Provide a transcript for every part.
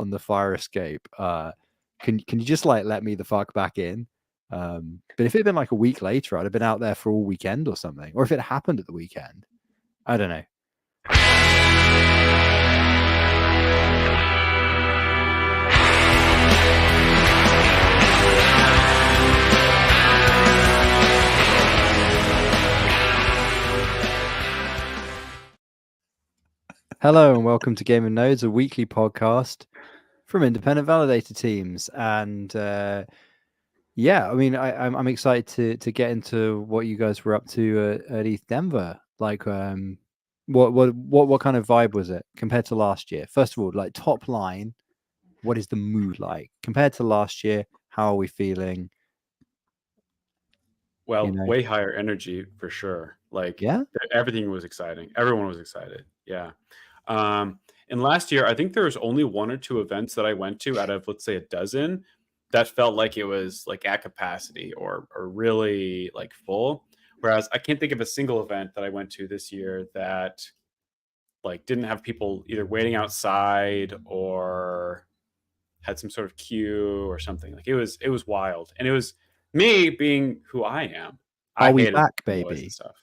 on the fire escape. Can you just like let me the fuck back in? But if it had been like a week later, I'd have been out there for all weekend or something. Or if it happened at the weekend, I don't know. Hello and welcome to Game and Nodes, a weekly podcast from independent validator teams. And yeah, I mean, I'm excited to get into what you guys were up to at ETH Denver. Like, what kind of vibe was it compared to last year? First of all, like top line, what is the mood like compared to last year? How are we feeling? Well, way higher energy for sure. Like, yeah, everything was exciting. Everyone was excited. Yeah. And last year, I think there was only 1 or 2 events that I went to out of, let's say, a dozen that felt like it was like at capacity or really like full. Whereas I can't think of a single event that I went to this year that like didn't have people either waiting outside or had some sort of queue or something. Like it was wild. And it was me being who I am. Are we hated back, noise baby? and stuff.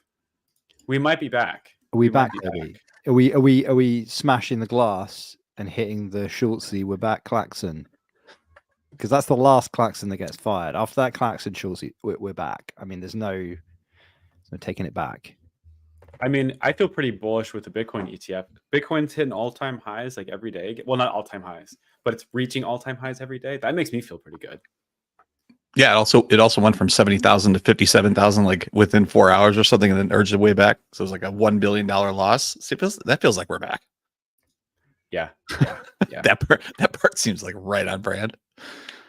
We might be back. Are we back, baby? Are we smashing the glass and hitting the Schultzy "we're back" klaxon? Because that's the last klaxon that gets fired. After that klaxon, Schultzy, we're back. I mean, there's no taking it back. I mean, I feel pretty bullish with the Bitcoin ETF. Bitcoin's hitting all-time highs like every day. Well, not all-time highs, but it's reaching all-time highs every day. That makes me feel pretty good. Yeah, it also went from 70,000 to 57,000 like within 4 hours or something, and then urged the way back. So it was like a $1 billion loss. See, that feels like we're back. Yeah. that part seems like right on brand.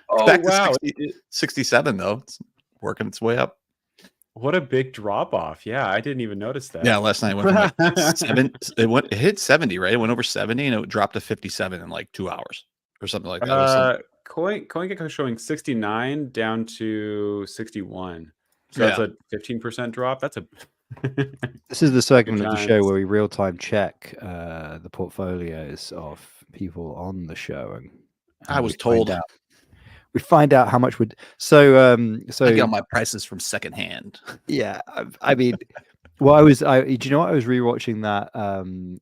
Oh, back wow. To 67 though. It's working its way up. What a big drop off. Yeah, I didn't even notice that. Yeah, last night it went from like 7. It hit 70, right? It went over 70 and it dropped to 57 in like 2 hours or something like that. CoinGecko showing 69 down to 61. So that's a 15% drop. That's a This is the segment of the show where we real time check the portfolios of people on the show, and I was told we find out how much would so I get my prices from secondhand. Yeah, I mean, well, do you know what? I was rewatching that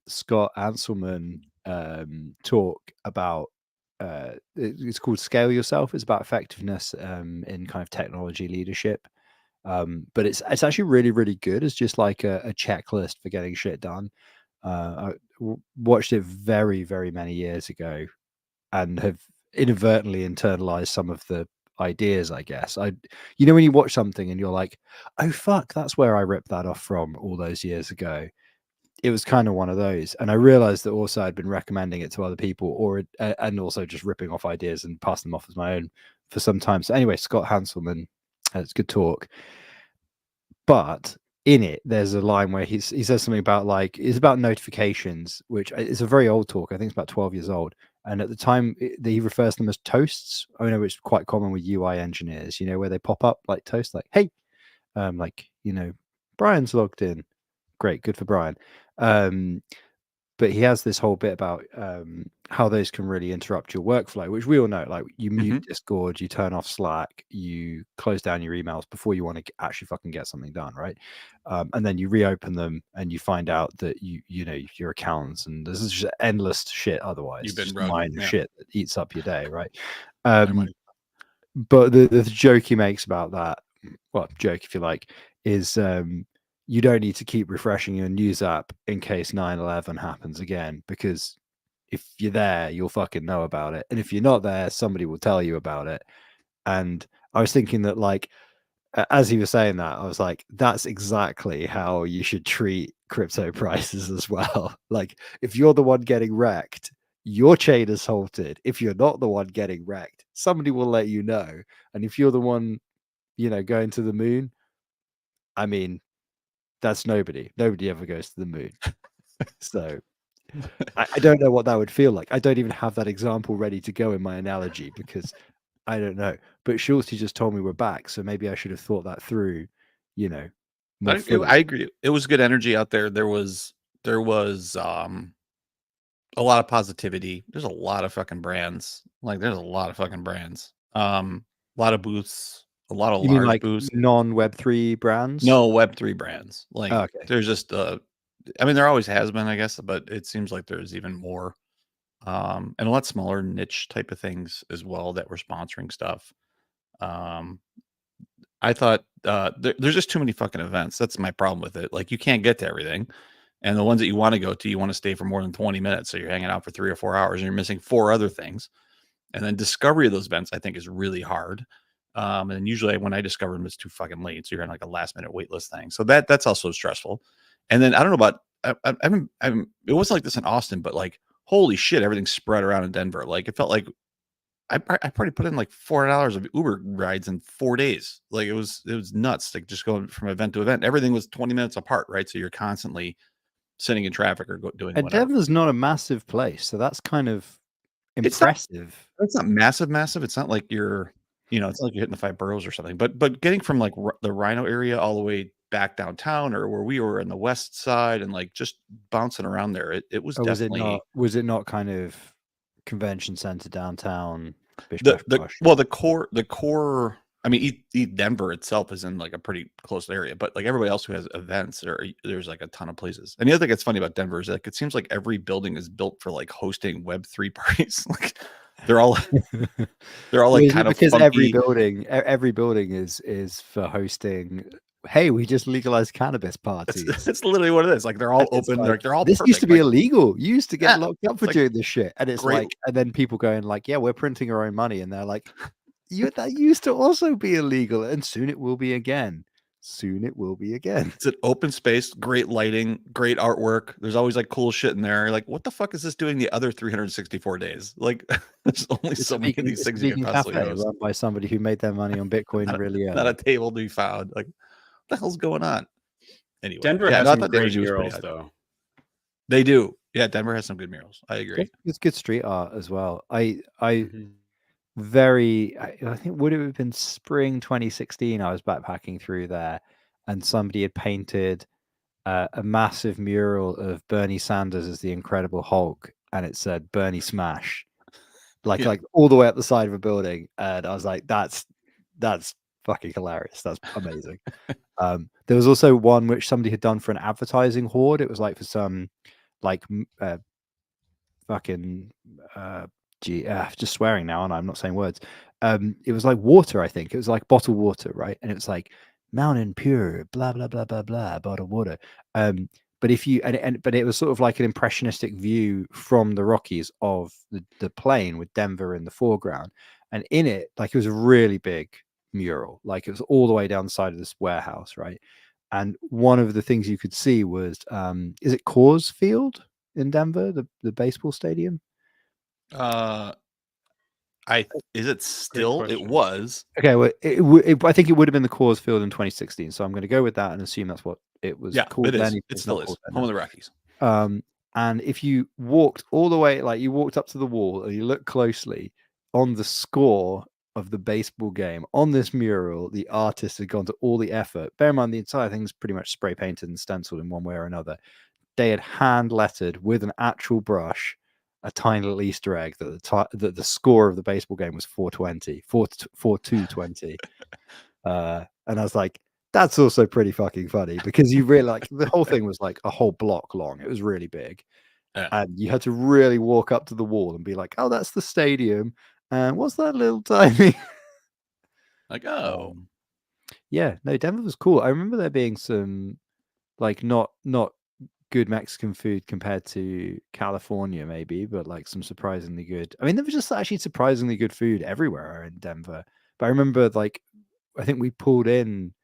Scott Anselman talk about. It's called Scale Yourself. It's about effectiveness in kind of technology leadership. But it's actually really, really good. It's just like a checklist for getting shit done. I watched it very, very many years ago and have inadvertently internalized some of the ideas, I guess. When you watch something and you're like, oh fuck, that's where I ripped that off from all those years ago. It was kind of one of those, and I realized that also I'd been recommending it to other people, and also just ripping off ideas and passing them off as my own for some time. So anyway, Scott Hanselman, it's good talk. But in it, there's a line where he says something about like it's about notifications, which is a very old talk. I think it's about 12 years old. And at the time, he refers to them as toasts. I know it's quite common with UI engineers, where they pop up like toast, like, hey, Brian's logged in. Great, good for Brian. But he has this whole bit about how those can really interrupt your workflow, which we all know. Like you mute Discord, you turn off Slack, you close down your emails before you want to actually fucking get something done, right? And then you reopen them and you find out that your accounts, and this is just endless shit. Otherwise, you've been minor shit that eats up your day, right? But the joke he makes about that, well, joke if you like, is you don't need to keep refreshing your news app in case 9/11 happens again, because if you're there, you'll fucking know about it. And if you're not there, somebody will tell you about it. And I was thinking that, like, as he was saying that, I was like, that's exactly how you should treat crypto prices as well. Like, if you're the one getting wrecked, your chain is halted. If you're not the one getting wrecked, somebody will let you know. And if you're the one, going to the moon, I mean, that's nobody. Nobody ever goes to the moon. So I don't know what that would feel like. I don't even have that example ready to go in my analogy because I don't know. But Schultz just told me we're back, so maybe I should have thought that through. I agree. It was good energy out there. There was a lot of positivity. There's a lot of fucking brands. Like there's a lot of fucking brands. A lot of booths, a lot of You mean large like booths. non-Web3 brands? No Web3 brands. Like Oh, okay. there's just I mean, there always has been, I guess, but it seems like there's even more. And a lot smaller niche type of things as well that were sponsoring stuff. I thought there's just too many fucking events. That's my problem with it. Like you can't get to everything. And the ones that you want to go to, you want to stay for more than 20 minutes. So you're hanging out for 3 or 4 hours and you're missing 4 other things. And then discovery of those events, I think, is really hard. And usually when I discover them, it's too fucking late. So you're in like a last minute wait list thing. So that's also stressful. And then I don't know about, it wasn't like this in Austin, but like, holy shit, everything's spread around in Denver. Like it felt like I probably put in like $400 of Uber rides in 4 days. Like it was nuts. Like just going from event to event, everything was 20 minutes apart, right? So you're constantly sitting in traffic or doing And whatever. Denver's not a massive place, so that's kind of It's not, impressive. it's not massive. It's not like you're, it's not like you're hitting the 5 boroughs or something. But getting from like the Rhino area all the way back downtown or where we were in the west side and like just bouncing around there, it was Or definitely was it not kind of convention center downtown? Bish, the bash, bosh? well the core. I mean, Denver itself is in like a pretty close area, but like everybody else who has events, there's like a ton of places. And the other thing that's funny about Denver is like it seems like every building is built for like hosting Web3 parties. Like they're all like kind of because funky. every building is for hosting. Hey, we just legalized cannabis parties. That's literally what it is. Like they're all It's open. like, They're all this perfect. used to be like, illegal. You used to get Yeah, locked up for like doing this shit. And it's great- like, and then people going like, yeah, we're printing our own money. And they're like, that used to also be illegal. And soon it will be again. Soon it will be again. It's an open space, great lighting, great artwork. There's always like cool shit in there. Like, what the fuck is this doing the other 364 days? Like, there's only so many of these things you can possibly host. Run by somebody who made their money on Bitcoin really early. Not a table to be found. Like, what the hell's going on? Anyway, Denver has some great murals, though. They do. Yeah, Denver has some good murals. I agree. It's good street art as well. I Mhm. I think would it have been spring 2016. I was backpacking through there, and somebody had painted a massive mural of Bernie Sanders as the Incredible Hulk, and it said "Bernie Smash," like all the way up the side of a building. And I was like, "That's fucking hilarious. That's amazing." There was also one which somebody had done for an advertising hoard. It was like for some like fucking just swearing now, and I'm not saying words. It was like water, I think. It was like bottled water, right? And it was like mountain pure, blah blah blah blah blah, bottled water. But if you but it was sort of like an impressionistic view from the Rockies of the plain with Denver in the foreground, and in it, like it was a really big mural, like it was all the way down the side of this warehouse, right? And one of the things you could see was, is it Coors Field in Denver, the baseball stadium? Is it still? It was. Okay, well, I think it would have been the Coors Field in 2016. So I'm going to go with that and assume that's what it was called. It is. Then. It still is. Home of the Rockies. And if you walked all the way, like you walked up to the wall and you look closely on the score of the baseball game on this mural, the artist had gone to all the effort. Bear in mind, the entire thing's pretty much spray painted and stenciled in one way or another. They had hand lettered with an actual brush a tiny little Easter egg that the score of the baseball game was 420, 4-2-20. And I was like, that's also pretty fucking funny because you really like the whole thing was like a whole block long. It was really big. And you had to really walk up to the wall and be like, oh, that's the stadium. And what's that little tiny? Like, oh. Yeah, no, Denver was cool. I remember there being some like not good Mexican food compared to California, maybe, but like some surprisingly good. I mean, there was just actually surprisingly good food everywhere in Denver. But I remember, like, I think we pulled in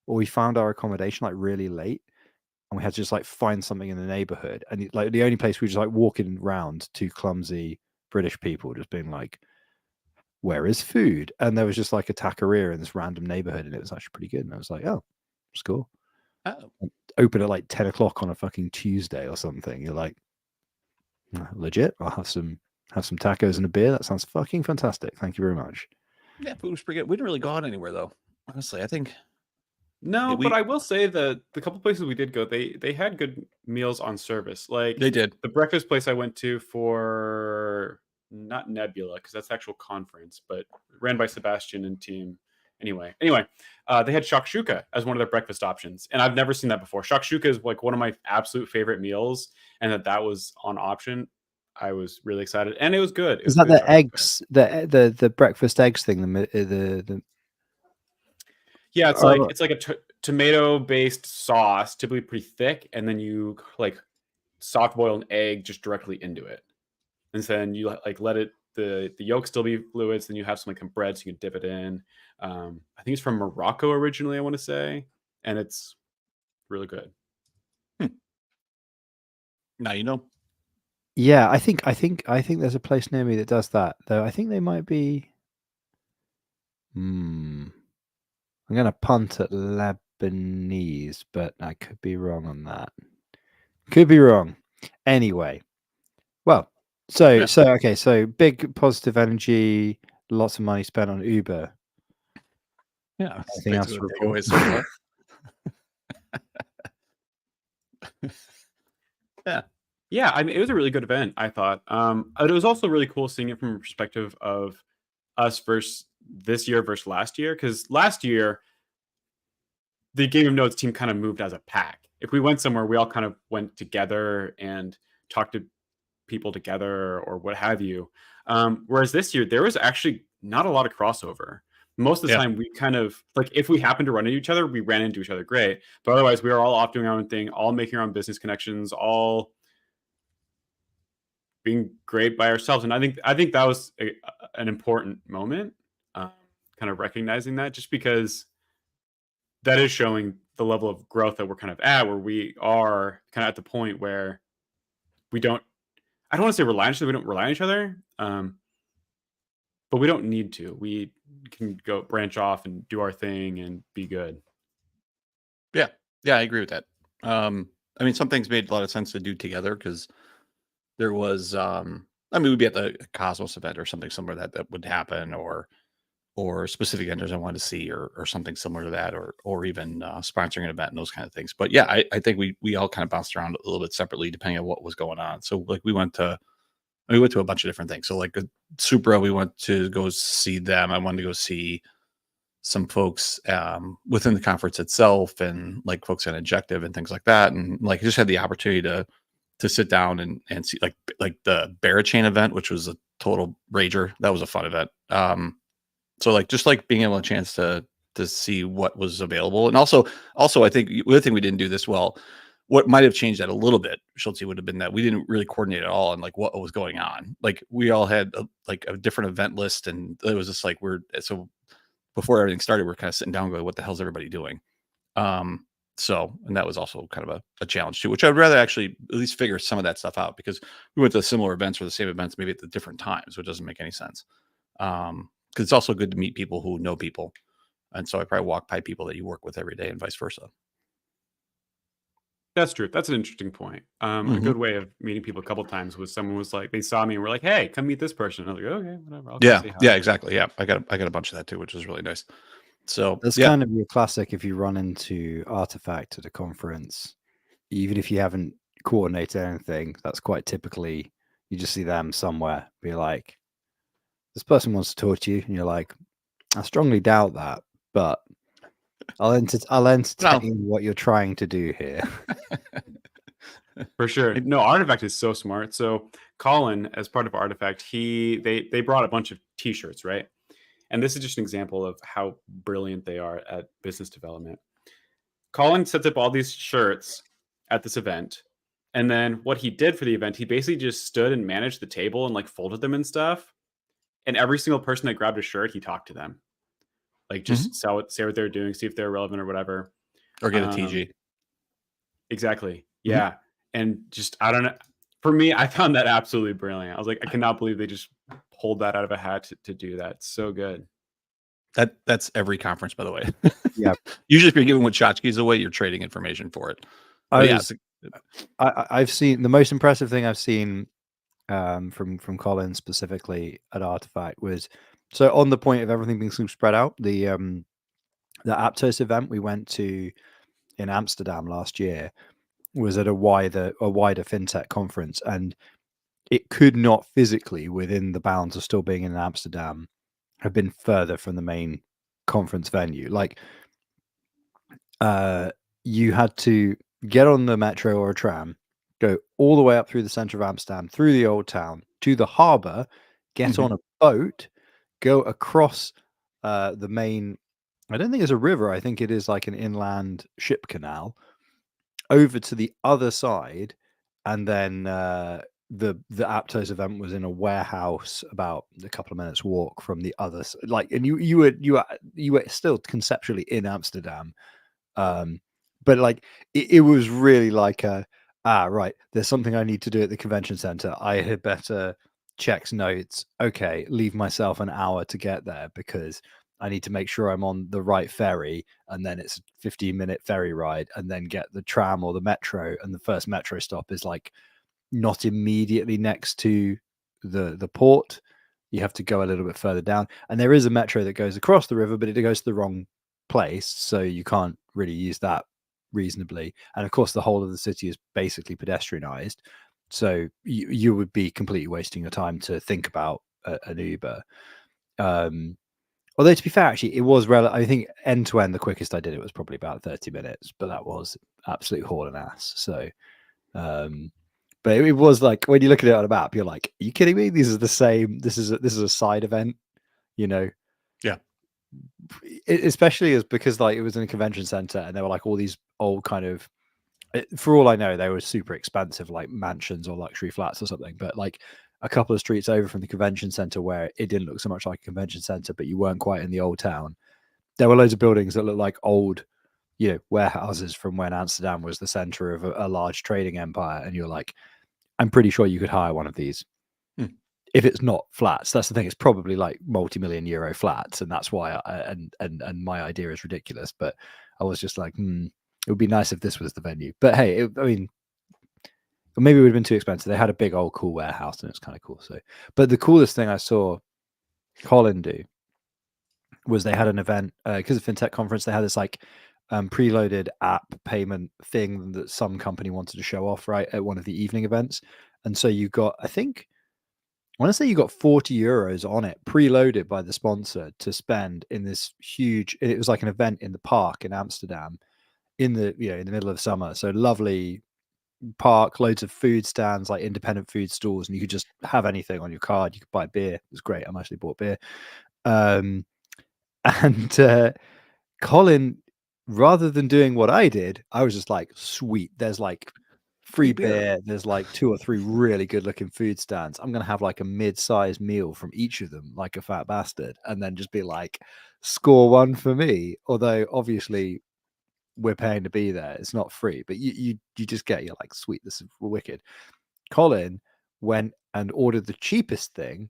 or we found our accommodation like really late, and we had to just like find something in the neighborhood. And like the only place we were just like walking around, two clumsy British people just being like, "Where is food?" And there was just like a taqueria in this random neighborhood, and it was actually pretty good. And I was like, "Oh, it's cool." Oh. Open at like 10 o'clock on a fucking Tuesday or something. You're like, legit. I'll have some tacos and a beer. That sounds fucking fantastic. Thank you very much. Yeah, food was pretty good. We didn't really go out anywhere though. Honestly, I think No, We but I will say that the couple places we did go, they had good meals on service. Like they did. the breakfast place I went to for not Nebula because that's the actual conference, but ran by Sebastian and team. Anyway, they had shakshuka as one of their breakfast options, and I've never seen that before. Shakshuka is like one of my absolute favorite meals, and that was on option. I was really excited, and it was good. It Is was that good the shakshuka. eggs, the breakfast eggs thing? The Yeah, it's like a tomato based sauce, typically pretty thick, and then you like soft boil an egg just directly into it, and then you like let it the yolk still be fluids. Then you have some like bread, so you can dip it in. I think it's from Morocco originally, I want to say, and it's really good. Now you know. Yeah, I think there's a place near me that does that. Though I think they might be. I'm gonna punt at Lebanese, but I could be wrong on that. Could be wrong. Anyway, well, so okay, so big positive energy, lots of money spent on Uber. Yeah, Anything else to report? takeaway so far. Yeah, I mean, it was a really good event, I thought. It was also really cool seeing it from a perspective of us versus this year versus last year, because last year the Game of Nodes team kind of moved as a pack. If we went somewhere, we all kind of went together and talked to people together or what have you. Whereas this year, there was actually not a lot of crossover. Most of the time, we kind of like if we happened to run into each other, we ran into each other great. But otherwise, we were all off doing our own thing, all making our own business connections, all being great by ourselves. And I think that was an important moment, kind of recognizing that, just because that is showing the level of growth that we're kind of at, where we are kind of at the point where we don't. I don't want to say rely on each other. We don't rely on each other, but we don't need to. We can go branch off and do our thing and be good. Yeah, I agree with that. I mean, some things made a lot of sense to do together because there was, I mean, we'd be at the Cosmos event or something similar that would happen, or specific vendors I wanted to see, or something similar to that, or even sponsoring an event and those kind of things. But yeah, I think we all kind of bounced around a little bit separately depending on what was going on. So like we went to a bunch of different things. So like Supra, we went to go see them. I wanted to go see some folks within the conference itself, and like folks on Objective and things like that. And like just had the opportunity to sit down and see like the Barachain event, which was a total rager. That was a fun event. So like just like being able a chance to see what was available. And also I think the other thing we didn't do this well, what might have changed that a little bit, Schultze, would have been that we didn't really coordinate at all on like what was going on. Like we all had a different event list, and it was just like so before everything started, we're kind of sitting down and going, what the hell's everybody doing? So, and that was also kind of a challenge too, which I'd rather actually at least figure some of that stuff out, because we went to similar events or the same events, maybe at the different times, which doesn't make any sense. Because it's also good to meet people who know people. And so I probably walk by people that you work with every day and vice versa. That's true. That's an interesting point. A good way of meeting people a couple times was someone was like, they saw me and were like, "Hey, come meet this person." And I was like, "Okay, whatever." I'll go say hi. Yeah, exactly. Yeah, I got a bunch of that too, which is really nice. So that's kind of your classic. If you run into Artifact at a conference, even if you haven't coordinated anything, that's quite typically you just see them somewhere, be like, this person wants to talk to you, and you're like, I strongly doubt that, but I'll entertain what you're trying to do here. For sure. No, Artifact is so smart. So Colin, as part of Artifact, they brought a bunch of T-shirts, right? And this is just an example of how brilliant they are at business development. Colin sets up all these shirts at this event. And then what he did for the event, he basically just stood and managed the table and like folded them and stuff. And every single person that grabbed a shirt, he talked to them. Like just say what they're doing, see if they're relevant or whatever. Or get a TG. Exactly. Yeah. And just, I don't know. For me, I found that absolutely brilliant. I was like, I cannot believe they just pulled that out of a hat to do that. It's so good. That's every conference, by the way. Yeah. Usually if you're giving tchotchkes away, you're trading information for it. I've seen the most impressive thing I've seen from Colin specifically at Artifact was, so on the point of everything being sort of spread out, the The Aptos event we went to in Amsterdam last year was at a wider fintech conference, and it could not physically, within the bounds of still being in Amsterdam, have been further from the main conference venue. Like, you had to get on the metro or a tram, go all the way up through the center of Amsterdam, through the old town to the harbor, get on a boat, go across the main. I don't think it's a river. I think it is like an inland ship canal over to the other side, and then the Aptos event was in a warehouse about a couple of minutes walk from the other. Like, and you were still conceptually in Amsterdam, but like it was really like right. There's something I need to do at the convention center. I had better check notes. Okay, leave myself an hour to get there because I need to make sure I'm on the right ferry, and then it's a 15-minute ferry ride, and then get the tram or the metro, and the first metro stop is like not immediately next to the port. You have to go a little bit further down, and there is a metro that goes across the river, but it goes to the wrong place, so you can't really use that reasonably. And of course, the whole of the city is basically pedestrianized, so you would be completely wasting your time to think about an Uber. Although, to be fair, actually, it was I think end to end, the quickest I did it was probably about 30 minutes, but that was absolute hauling ass. So, but it was like, when you look at it on a map, you're like, are you kidding me? These are the same. This is a side event, you know? Yeah. Especially as because like it was in a convention center, and there were like all these old kind of, for all I know, they were super expensive, like mansions or luxury flats or something. But like a couple of streets over from the convention center, where it didn't look so much like a convention center, but you weren't quite in the old town, there were loads of buildings that looked like old, warehouses from when Amsterdam was the center of a large trading empire. And you're like, I'm pretty sure you could hire one of these. If it's not flats. That's the thing. It's probably like multi-million euro flats, and that's why and my idea is ridiculous. But I was just like, it would be nice if this was the venue. But hey, I mean, maybe it would have been too expensive. They had a big old cool warehouse, and it's kind of cool. So, but the coolest thing I saw Colin do was they had an event because of FinTech conference. They had this like preloaded app payment thing that some company wanted to show off right at one of the evening events, and so you got, I want to say you got 40 euros on it, preloaded by the sponsor, to spend in this huge. It was like an event in the park in Amsterdam, in the in the middle of summer. So lovely park, loads of food stands, like independent food stores, and you could just have anything on your card. You could buy beer. It was great. I actually bought beer. And Colin, rather than doing what I did, I was just like, sweet. There's like free beer. There's like 2 or 3 really good looking food stands. I'm gonna have like a mid-sized meal from each of them, like a fat bastard, and then just be like, score 1 for me. Although obviously we're paying to be there, it's not free, but you just you're like, sweet, this is wicked. Colin went and ordered the cheapest thing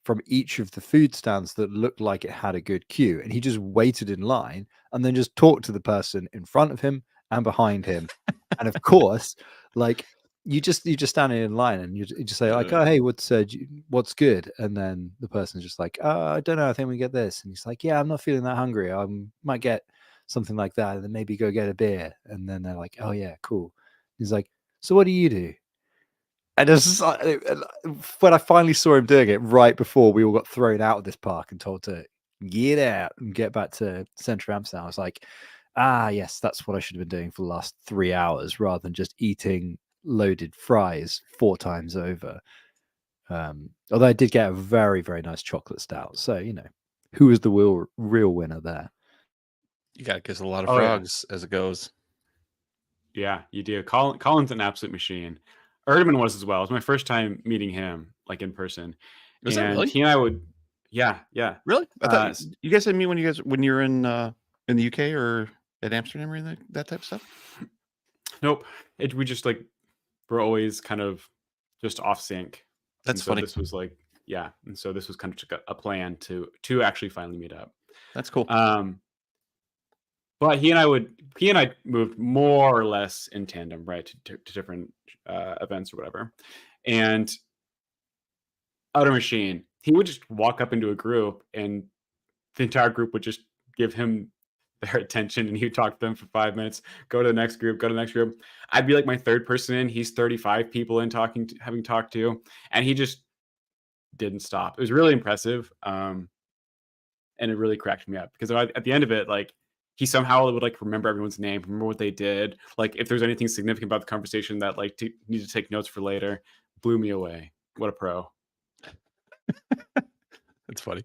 from each of the food stands that looked like it had a good queue, and he just waited in line and then just talked to the person in front of him and behind him. And of course, like you just standing in line, and you just say like, oh hey, what's good? And then the person's just like, I don't know, I think we get this. And he's like, yeah, I'm not feeling that hungry, I might get something like that, and then maybe go get a beer. And then they're like, oh yeah, cool. He's like, so what do you do? And it's when I finally saw him doing it right before we all got thrown out of this park and told to get out and get back to Central Amsterdam, I was like, yes, that's what I should have been doing for the last 3 hours, rather than just eating loaded fries 4 times over. Although I did get a very, very nice chocolate stout. So, who was the real winner there? You got to kiss a lot of frogs as it goes. Yeah, you do. Colin's an absolute machine. Erdman was as well. It was my first time meeting him, like in person. Was that really? He and I would, yeah. Really? I thought you guys had me when you're in the UK or at Amsterdam or anything, that type of stuff. Nope. We just like we're always kind of just off sync. That's funny. This was like, yeah, and so this was kind of a plan to actually finally meet up. That's cool. But he and I moved more or less in tandem, right, to different events or whatever. And Utter Machine, he would just walk up into a group, and the entire group would just give him their attention, and he'd talk to them for 5 minutes, go to the next group, go to the next group. I'd be like my third person in. He's 35 people in having talked to, and he just didn't stop. It was really impressive. And it really cracked me up because at the end of it, like, he somehow would like remember everyone's name, remember what they did. Like if there's anything significant about the conversation that like need to take notes for later, blew me away. What a pro. That's funny.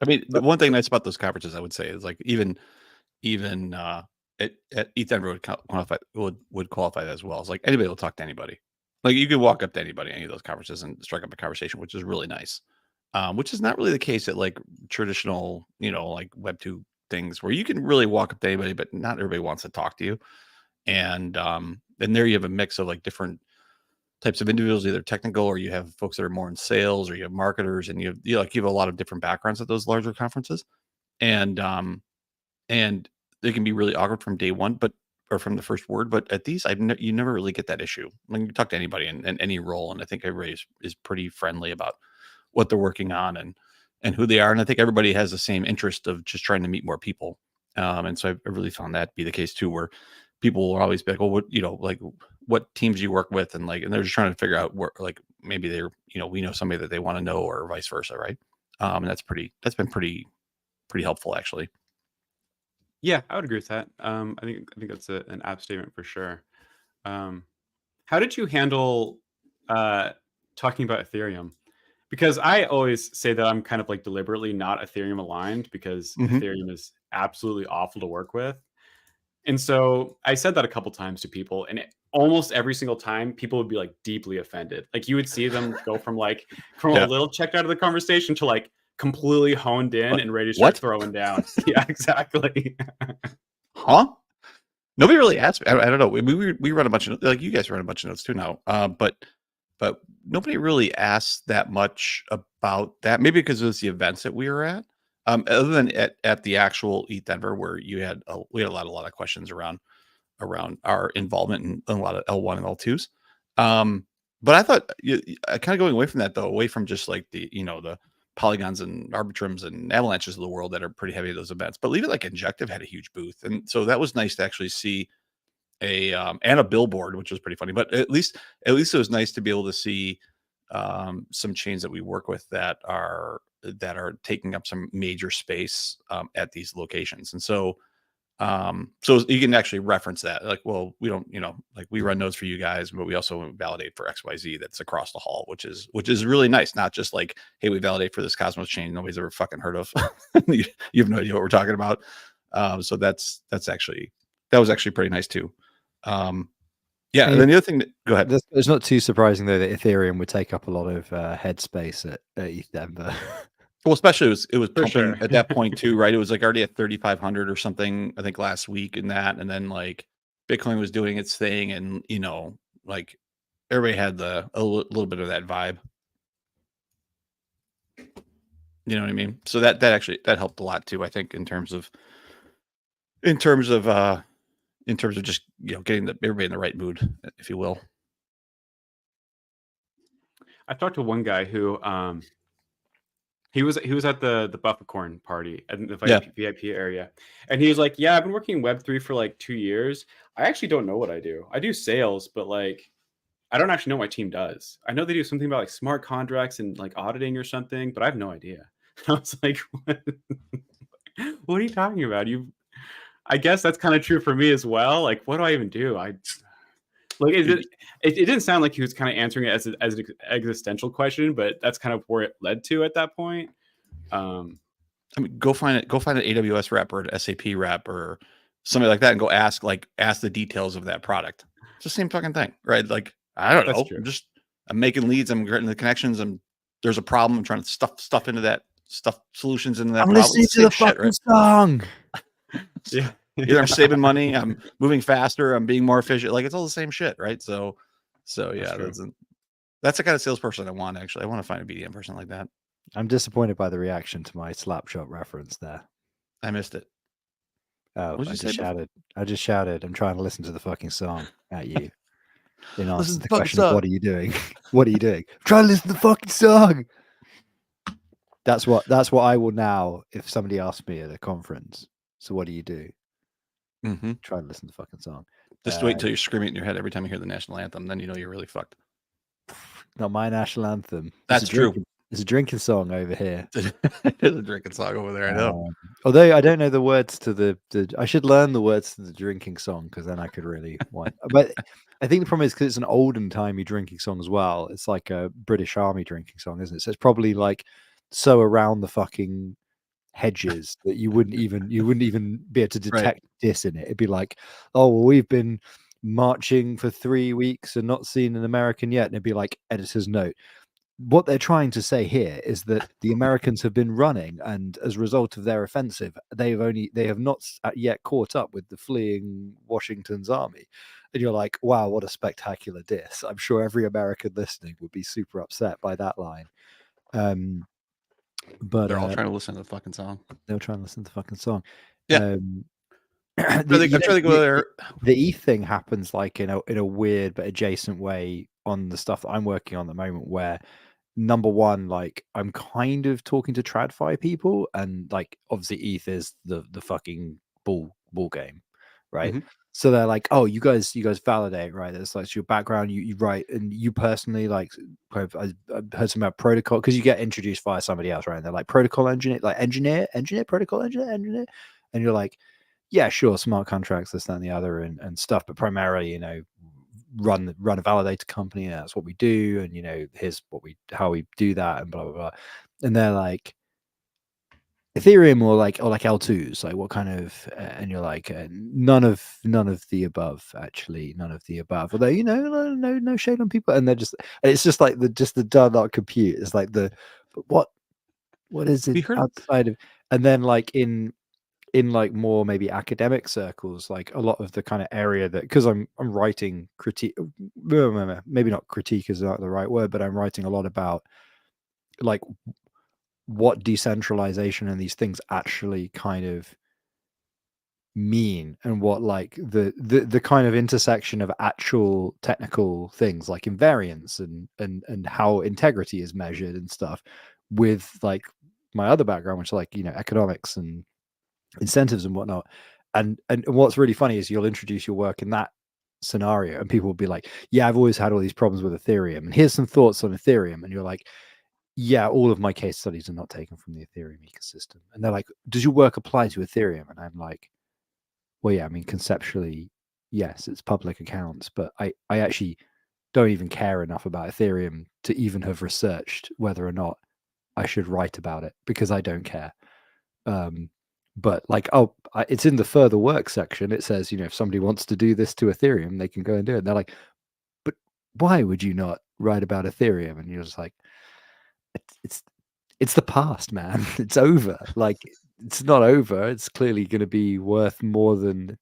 I mean, the one thing nice about those conferences, I would say, is like even at ETH Denver would qualify that as well. It's like anybody will talk to anybody. Like you could walk up to anybody at any of those conferences and strike up a conversation, which is really nice. Which is not really the case at like traditional, like Web2 things where you can really walk up to anybody, but not everybody wants to talk to you. And there you have a mix of like different types of individuals, either technical or you have folks that are more in sales or you have marketers, and you have a lot of different backgrounds at those larger conferences. And they can be really awkward from day one, or from the first word. But at these, you never really get that issue. I mean, you talk to anybody in any role, and I think everybody is pretty friendly about what they're working on and who they are. And I think everybody has the same interest of just trying to meet more people. And so I really found that to be the case too, where people will always be like, well, what teams you work with? And they're just trying to figure out where, like, maybe they're, we know somebody that they want to know, or vice versa. Right. And that's been pretty helpful, actually. Yeah, I would agree with that. I think that's an app statement for sure. How did you handle talking about Ethereum? Because I always say that I'm kind of like deliberately not Ethereum aligned, because Ethereum is absolutely awful to work with. And so I said that a couple times to people, and almost every single time people would be like deeply offended. Like you would see them go from a little checked out of the conversation to like completely honed in and ready to start throwing down. Yeah, exactly. Huh? Nobody really asked me. I don't know. We run a bunch of, like, you guys run a bunch of notes too now. But nobody really asked that much about that. Maybe because it was the events that we were at. Other than at the actual ETH Denver, where we had a lot of questions around our involvement in a lot of L1 and L2s. But I thought, kind of going away from that, though, away from just like the Polygons and Arbitrums and Avalanches of the world that are pretty heavy at those events, but even like Injective had a huge booth, and so that was nice to actually see and a billboard, which was pretty funny. But at least it was nice to be able to see some chains that we work with that are taking up some major space at these locations. And so you can actually reference that, like, well, we don't, like, we run nodes for you guys, but we also validate for XYZ that's across the hall, which is really nice. Not just like, hey, we validate for this Cosmos chain nobody's ever fucking heard of. You have no idea what we're talking about. So that was actually pretty nice too. Yeah. And then the other thing go ahead. It's not too surprising though that Ethereum would take up a lot of headspace at ETH Denver. Well, especially it was pumping sure. at that point too, right? It was like already at 3,500 or something, I think, last week, and then like Bitcoin was doing its thing, and like everybody had a little bit of that vibe. You know what I mean? So that actually helped a lot too, I think, in terms of just getting everybody in the right mood, if you will. I talked to one guy who he was at the Bufficorn party in the VIP area, and he was like, "Yeah, I've been working in Web3 for like 2 years. I actually don't know what I do. I do sales, but like, I don't actually know what my team does. I know they do something about like smart contracts and like auditing or something, but I have no idea." I was like, "What are you talking about? I guess that's kind of true for me as well. Like, what do I even do? It didn't sound like he was kind of answering it as an existential question, but that's kind of where it led to at that point. I mean, go find an AWS rep or an SAP rep or something like that, and go ask the details of that product. It's the same fucking thing, right? Like, I don't know. I'm making leads. I'm getting the connections. There's a problem. I'm trying to stuff into that solutions into that. I'm problem. listening to the fucking song. Yeah. Either I'm saving money, I'm moving faster, I'm being more efficient. Like, it's all the same shit, right? So yeah, that's the kind of salesperson I want. Actually, I want to find a BDM person like that. I'm disappointed by the reaction to my Slapshot reference there. I missed it. Oh, I just shouted. I'm trying to listen to the fucking song at you. In answer to the question of, what are you doing? What are you doing? I'm trying to listen to the fucking song. That's what I will now, if somebody asks me at a conference, So what do you do? Mm-hmm. Try and listen to the fucking song. Just wait until you're screaming in your head every time you hear the national anthem. Then you know you're really fucked. Not my national anthem. That's true. It's a drinking song over here. There's a drinking song over there. I know. Although I don't know the words to the I should learn the words to the drinking song because then I could really want. But I think the problem is because it's an olden timey drinking song as well. It's like a British Army drinking song, isn't it? So it's probably like so around the fucking hedges that you wouldn't even be able to detect this in it. It'd be like, oh well, we've been marching for 3 weeks and not seen an American yet, and it'd be like editor's note. What they're trying to say here is that the Americans have been running, and as a result of their offensive, they have not yet caught up with the fleeing Washington's army. And you're like, wow, what a spectacular diss. I'm sure every American listening would be super upset by that line. But they're all trying to listen to the fucking song. They're trying to listen to the fucking song. Yeah. The ETH thing happens like in a weird but adjacent way on the stuff that I'm working on at the moment, where number one, like I'm kind of talking to TradFi people, and like obviously ETH is the fucking ball game, right? Mm-hmm. So they're like, oh, you guys validate, right? That's like your background, you write, and you personally like I heard something about protocol because you get introduced via somebody else, right? And they're like protocol engineer, like engineer, protocol engineer, and you're like, yeah, sure, smart contracts, this, that, and the other, and stuff, but primarily, you know, run a validator company, and that's what we do, and you know, here's how we do that, and blah blah blah. And they're like, Ethereum or like L2s, like what kind of? And you're like, none of the above, actually, none of the above. Although you know, no shade on people, and it's just like the Dart compute. It's like but what is it outside of? And then like in like more maybe academic circles, like a lot of the kind of area that, because I'm writing critique, maybe not critique is not the right word, but I'm writing a lot about like what decentralization and these things actually kind of mean, and what like the kind of intersection of actual technical things like invariance and how integrity is measured and stuff with like my other background, which is like, you know, economics and incentives and whatnot. And what's really funny is you'll introduce your work in that scenario and people will be like, yeah, I've always had all these problems with Ethereum, and here's some thoughts on Ethereum. And you're like, yeah, all of my case studies are not taken from the Ethereum ecosystem. And they're like, does your work apply to Ethereum? And I'm like, well, yeah, I mean, conceptually, yes, it's public accounts, but I actually don't even care enough about Ethereum to even have researched whether or not I should write about it, because I don't care. But like, it's in the further work section. It says, you know, if somebody wants to do this to Ethereum, they can go and do it. And they're like, but why would you not write about Ethereum? And you're just like, it's the past, man. It's over. Like, it's not over. It's clearly going to be worth more than.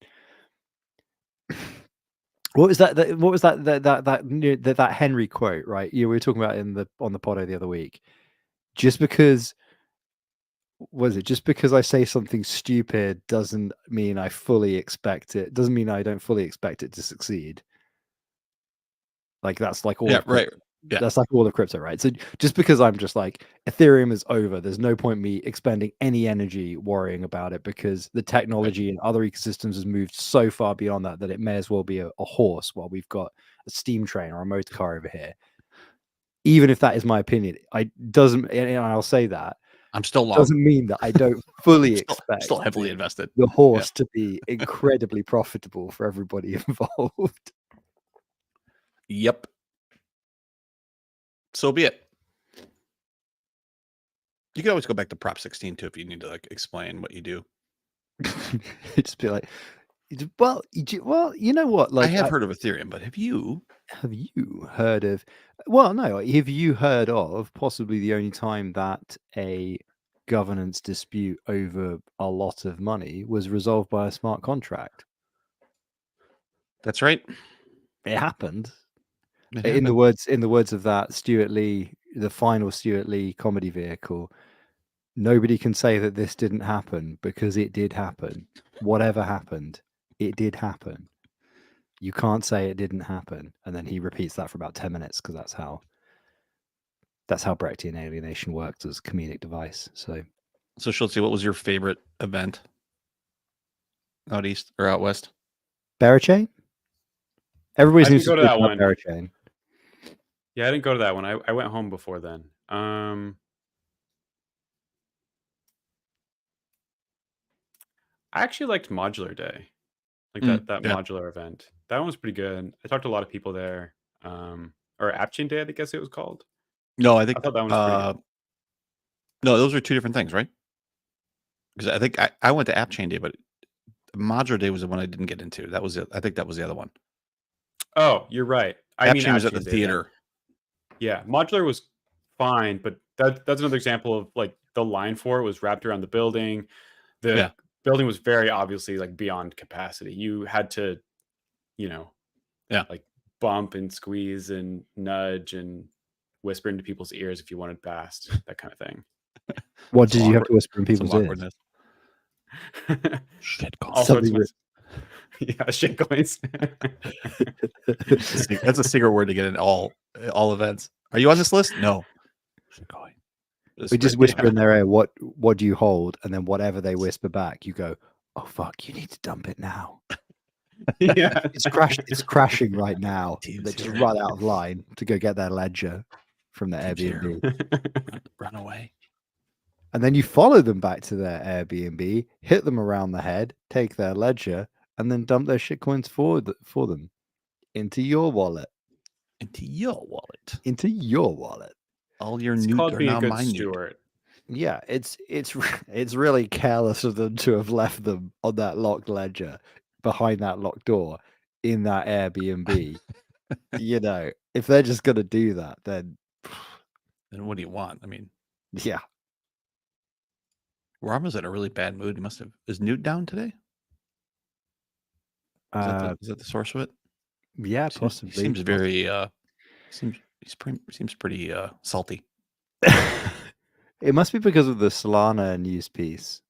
What was that? What was that Henry quote? Right? We were talking about on the pod the other week. Just because I say something stupid doesn't mean I fully expect it. Doesn't mean I don't fully expect it to succeed. Like that's like all. Yeah, right. Yeah. That's like all of crypto, right? So just because I'm just like, Ethereum is over, there's no point me expending any energy worrying about it, because the technology and other ecosystems has moved so far beyond that it may as well be a horse while we've got a steam train or a motor car over here. Even if that is my opinion, and I'll say that I'm still long. Doesn't mean that I don't fully expect still heavily invested the horse to be incredibly profitable for everybody involved. Yep. So be it. You can always go back to Prop 16 too if you need to like explain what you do. Just be like, well, you know what? Like, I have heard of Ethereum, but have you heard of? Well, no. Have you heard of possibly the only time that a governance dispute over a lot of money was resolved by a smart contract? That's right. It happened. In the words of that Stuart Lee, the final Stuart Lee comedy vehicle, nobody can say that this didn't happen, because it did happen. Whatever happened, it did happen. You can't say it didn't happen. And then he repeats that for about 10 minutes, because that's how Brechtian alienation works as a comedic device. So Schultzy, what was your favorite event? Out east or out west? Barachain? Everybody I seems didn't to go to talk that about one. Barachain. Yeah, I didn't go to that one. I went home before then. I actually liked Modular Day, like that yeah. modular event. That one was pretty good. I talked to a lot of people there. Or AppChain Day, I guess it was called. No, I think I thought that one was pretty good. no, those are two different things, right? Because I think I went to AppChain Day, but Modular Day was the one I didn't get into. That was it. I think that was the other one. Oh, you're right. I mean, AppChain was at the AppChain Day, theater. Yeah, Modular was fine, but that's another example of like the line for it was wrapped around the building. The building was very obviously like beyond capacity. You had to, like bump and squeeze and nudge and whisper into people's ears if you wanted past, that kind of thing. What did you have to whisper in people's ears? Shit coins. All sorts of yeah, shit coins. That's a secret word to get in all events. Are you on this list? No. Shit coin. We just whisper in their ear, what do you hold? And then whatever they whisper back, you go, oh fuck, you need to dump it now. Yeah. It's crashing right now. They just run out of line to go get their ledger from their Airbnb. Run away. And then you follow them back to their Airbnb, hit them around the head, take their ledger, and then dump their shit coins for them into your wallet. Into your wallet. Into your wallet. All your it's nude called are being now a good my steward. Yeah, it's really careless of them to have left them on that locked ledger behind that locked door in that Airbnb. If they're just gonna do that, then what do you want? I mean, yeah. Rama's in a really bad mood. He must have. Is Newt down today? Is that the source of it? Yeah, possibly. He seems very. Seems pretty salty. It must be because of the Solana news piece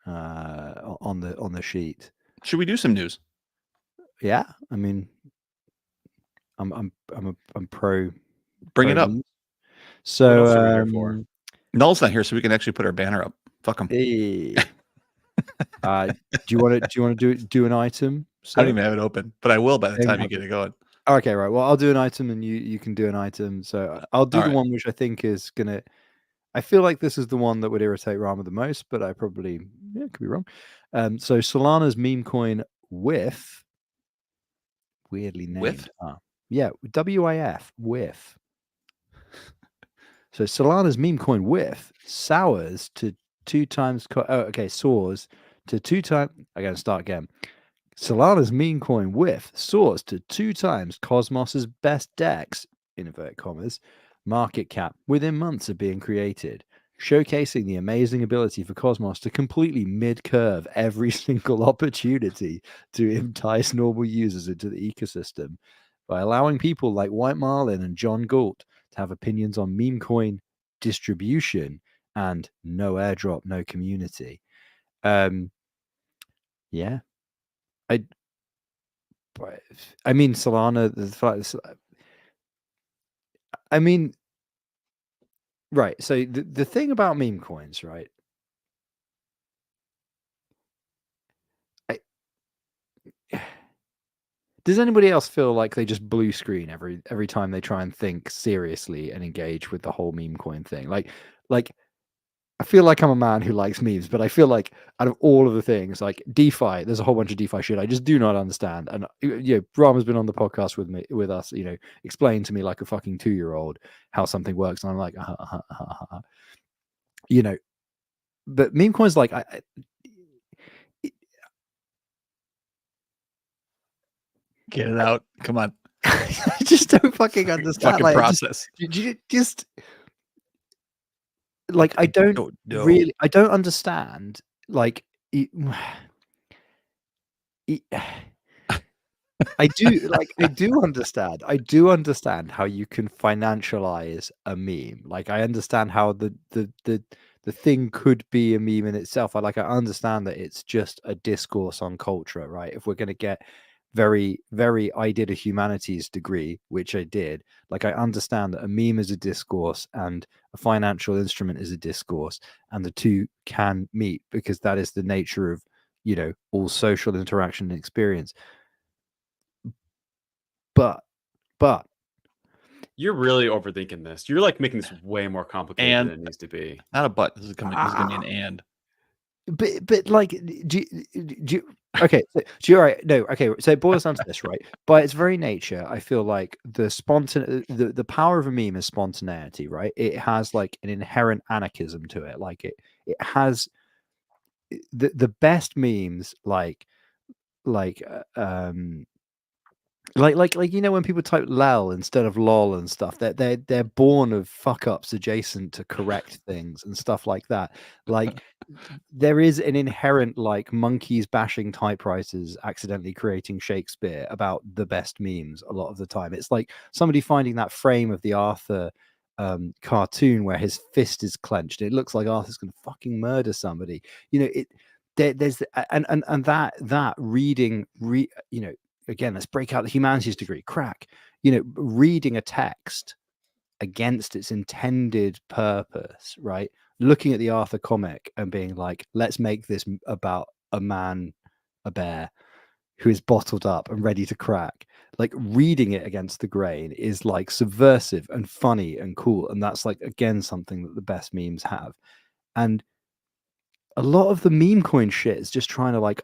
on the sheet. Should we do some news? Yeah, I mean, I'm pro. Bring it up. News. So Null's not here, so we can actually put our banner up. Fuck him. Hey. Do you want to do an item? I don't even have it open, but I will by the time you get it going. Okay, right. Well, I'll do an item and you can do an item. So I'll do the one which I think is gonna. I feel like this is the one that would irritate Rama the most, but I probably could be wrong. So Solana's meme coin WIF, weirdly named. Yeah, WIF WIF. So Solana's meme coin WIF soars to 2 times. Soars to 2 times. I'm gonna start again. Solana's meme coin WIF soars to 2 times Cosmos's best DEX, in inverted commas, market cap within months of being created, showcasing the amazing ability for Cosmos to completely mid-curve every single opportunity to entice normal users into the ecosystem by allowing people like White Marlin and John Galt to have opinions on meme coin distribution and no airdrop, no community. Yeah. I mean, Solana, I mean, right. So the thing about meme coins, right? Does anybody else feel like they just blue screen every time they try and think seriously and engage with the whole meme coin thing? Like I feel like I'm a man who likes memes, but I feel like out of all of the things, like DeFi, there's a whole bunch of DeFi shit I just do not understand. And Rama's been on the podcast with us, explain to me like a fucking 2-year-old how something works, and I'm like, but meme coins, like get it out. Come on. I just don't fucking understand. Fucking process. Just like I don't really. I don't understand. Like, I do understand. I do understand how you can financialize a meme. Like, I understand how the thing could be a meme in itself. I understand that it's just a discourse on culture, right? If we're going to get very, very, I did a humanities degree, which I did. Like, I understand that a meme is a discourse and a financial instrument is a discourse, and the two can meet because that is the nature of all social interaction and experience. But You're really overthinking this. You're like making this way more complicated And than it needs to be. not a but. This is gonna be an and. but like, okay, so you're right. No, okay, so it boils down to this, right? By its very nature, I feel like the power of a meme is spontaneity, right? It has like an inherent anarchism to it. Like it has the best memes, like like when people type lol instead of lol and stuff, they're born of fuck ups adjacent to correct things and stuff like that. Like there is an inherent like monkeys bashing typewriters accidentally creating Shakespeare about the best memes a lot of the time. It's like somebody finding that frame of the Arthur cartoon where his fist is clenched. It looks like Arthur's gonna fucking murder somebody. There's and that reading again, let's break out the humanities degree, crack, reading a text against its intended purpose, right? Looking at the Arthur comic and being like, let's make this about a bear who is bottled up and ready to crack. Like reading it against the grain is like subversive and funny and cool. And that's like, again, something that the best memes have. And a lot of the meme coin shit is just trying to like,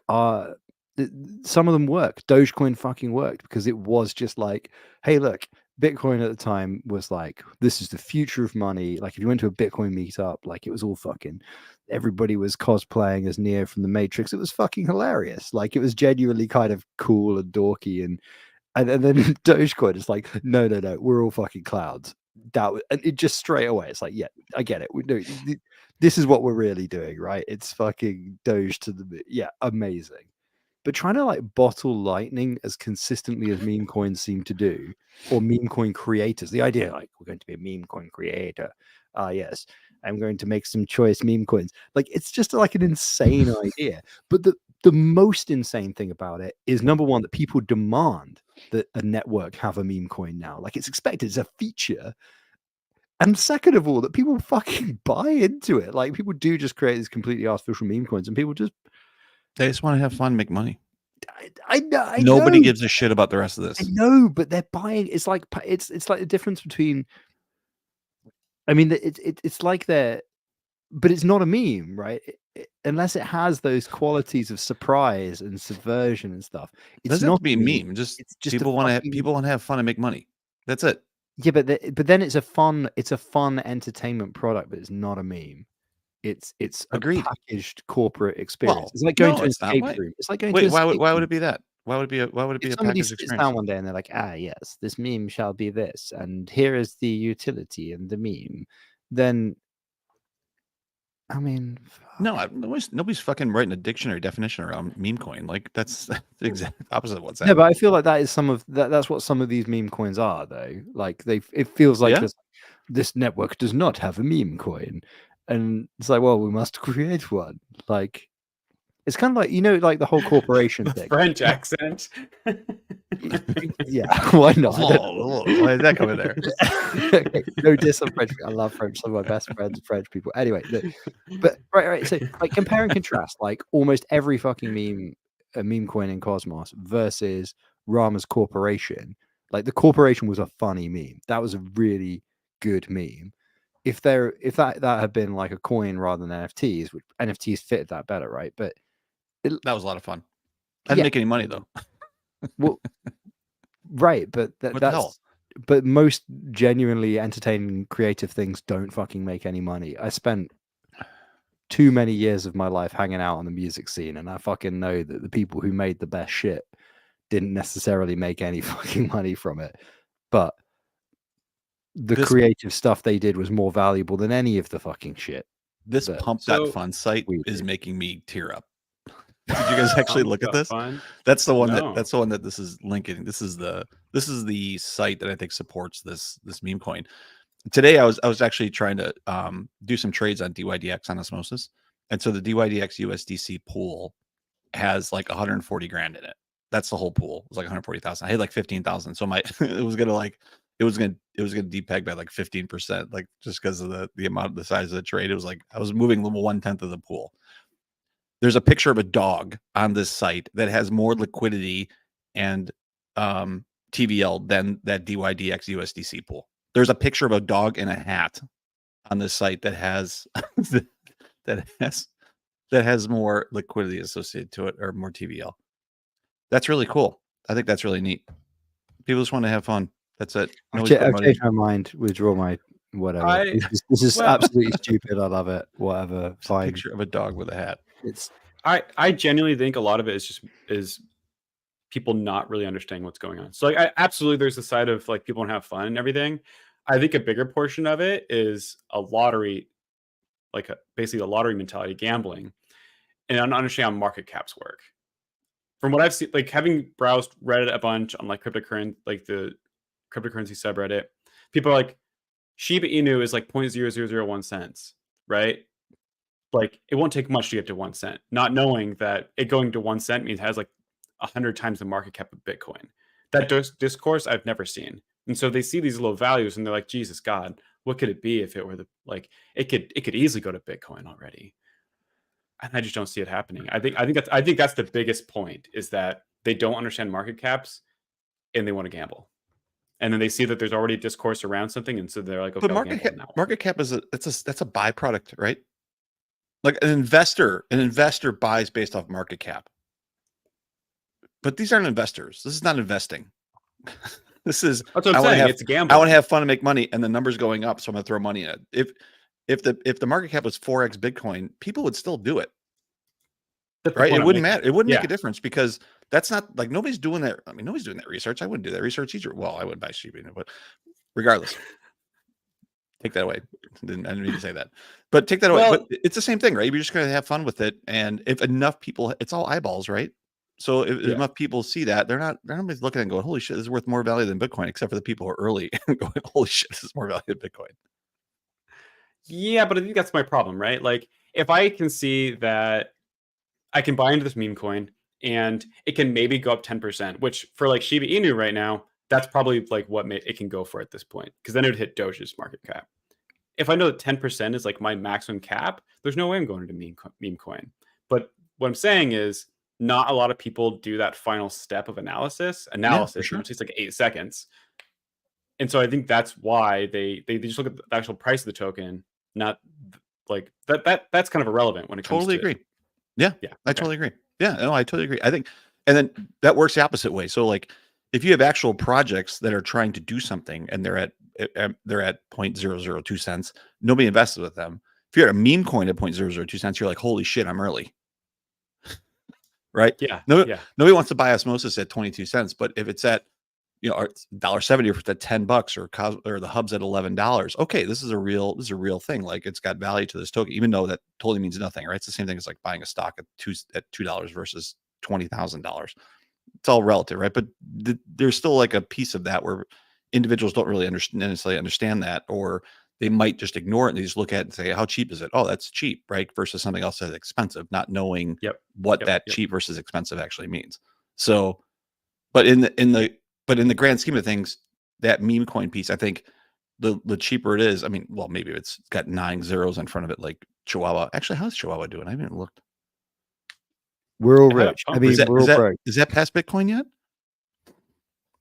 some of them work. Dogecoin fucking worked because it was just like, hey, look, Bitcoin at the time was like, this is the future of money. Like if you went to a Bitcoin meetup, like it was all fucking, everybody was cosplaying as Neo from the Matrix. It was fucking hilarious. Like it was genuinely kind of cool and dorky. And then Dogecoin is like, no, we're all fucking clowns. And it just straight away, it's like, yeah, I get it. This is what we're really doing, right? It's fucking Doge to the, yeah, amazing. But trying to like bottle lightning as consistently as meme coins seem to do, or meme coin creators, the idea like we're going to be a meme coin creator. Yes, I'm going to make some choice meme coins. Like it's just like an insane idea. But the most insane thing about it is number one, that people demand that a network have a meme coin now. Like it's expected, it's a feature. And second of all, that people fucking buy into it. Like people do just create these completely artificial meme coins, and people just They just want to have fun, make money. I know. Nobody gives a shit about the rest of this. I know, but they're buying. It's like the difference between. I mean, it's like but it's not a meme, right? Unless it has those qualities of surprise and subversion and stuff. It doesn't have to be a meme. Just people want to have fun and make money. That's it. Yeah, but then it's a fun entertainment product, but it's not a meme. It's a packaged corporate experience. Well, it's like going to an escape room. It's like going to. Why would it be that? Why would it be a packaged experience? Down one day and they're like, yes, this meme shall be this, and here is the utility and the meme. Then, I mean, no, nobody's fucking writing a dictionary definition around meme coin. Like that's the exact opposite of what's happening. No, but I feel like that is that's what some of these meme coins are, though. Like it feels like this network does not have a meme coin. And it's like, well, we must create one. Like, it's kind of like, like the whole corporation thing. French accent. Yeah, why not? Why did that come in there? Okay, no diss on French. I love French. Some of my best friends are French people. Anyway, but right. So, like, compare and contrast, like, almost every fucking meme coin in Cosmos versus Rama's corporation. Like, the corporation was a funny meme. That was a really good meme. If that had been like a coin rather than NFTs, which NFTs fit that better, right? But that was a lot of fun. I didn't make any money though. Well, right, but but most genuinely entertaining creative things don't fucking make any money. I spent too many years of my life hanging out on the music scene, and I fucking know that the people who made the best shit didn't necessarily make any fucking money from it. But the creative stuff they did was more valuable than any of the fucking shit. This Pump That Fun site is making me tear up. Did you guys actually look at this? That's the one that this is linking. This is the site that I think supports this meme coin. Today I was actually trying to do some trades on DYDX on Osmosis. And so the DYDX USDC pool has like 140 grand in it. That's the whole pool. It was like 140,000. I had like 15,000. So it was gonna depeg by like 15%, like just because of the amount of the size of the trade. It was like I was moving 1/10 of the pool. there's a picture of a dog on this site that has more liquidity and TVL than that DYDX USDC pool. There's a picture of a dog in a hat on this site that has that has more liquidity associated to it, or more TVL. That's really cool. I think that's really neat. People just want to have fun. That's it. I've changed my mind. Withdraw my whatever. This is absolutely stupid. I love it. Whatever. It's fine. a picture of a dog with a hat. I genuinely think a lot of it is people not really understanding what's going on. So like, absolutely, there's the side of like people want to have fun and everything. I think a bigger portion of it is a lottery, like basically a lottery mentality, gambling, and I don't understand how market caps work. From what I've seen, like having browsed Reddit a bunch on like cryptocurrency, like the cryptocurrency subreddit, people are like, Shiba Inu is like 0.0001 cents, right? Like it won't take much to get to 1 cent, not knowing that it going to 1 cent means it has like 100 times the market cap of Bitcoin. That discourse I've never seen. And so they see these low values and they're like, Jesus God, what could it be if it were it could easily go to Bitcoin already. And I just don't see it happening. I think that's the biggest point, is that they don't understand market caps and they want to gamble. And then they see that there's already discourse around something, and so they're like, okay, but market cap is that's a byproduct, right? Like an investor buys based off market cap. But these aren't investors. This is not investing. This is, that's what I'm saying. It's a gamble. I want to have fun and make money, and the number's going up, so I'm going to throw money in it. If the market cap was 4x Bitcoin, people would still do it. Right? It wouldn't matter. It wouldn't make a difference, because that's not like, nobody's doing that. I mean, nobody's doing that research. I wouldn't do that research either. Well, I wouldn't buy Shiba Inu, but regardless, take that away. I didn't mean to say that, but take that away. But it's the same thing, right? You're just going to have fun with it, and if enough people, it's all eyeballs, right? So if enough people see that, they're not looking at it and going, holy shit, this is worth more value than Bitcoin, except for the people who are early and going, holy shit, this is more value than Bitcoin. Yeah, but I think that's my problem, right? Like if I can see that I can buy into this meme coin and it can maybe go up 10%, which for like Shiba Inu right now, that's probably like what it can go for at this point, because then it would hit Doge's market cap. If I know that 10% is like my maximum cap, there's no way I'm going into meme coin. But what I'm saying is, not a lot of people do that final step of analysis, sure. Which takes like 8 seconds. And so I think that's why they just look at the actual price of the token, not like that's kind of irrelevant when it comes totally to agree. Yeah. I totally agree. Yeah, no, I totally agree. I think, and then that works the opposite way. So like if you have actual projects that are trying to do something and they're at 0.002 cents, nobody invests with them. If you're at a meme coin at 0.002 cents, you're like, holy shit, I'm early. Right? Yeah. Nobody wants to buy Osmosis at 22 cents, but if it's at, $1.70, or if it's at $10, or the hub's at $11, okay, this is a real thing. Like it's got value to this token, even though that totally means nothing, right? It's the same thing as like buying a stock at $2 versus $20,000. It's all relative, right? But there's still like a piece of that where individuals don't really necessarily understand that, or they might just ignore it and they just look at it and say, how cheap is it? Oh, that's cheap, right? Versus something else that's expensive, not knowing what cheap versus expensive actually means. So, but in the grand scheme of things, that meme coin piece, I think the cheaper it is, I mean, well, maybe it's got 9 zeros in front of it, like Chihuahua. Actually, how's Chihuahua doing? I haven't even looked. We're all rich. I mean, we're all broke. Is that past Bitcoin yet?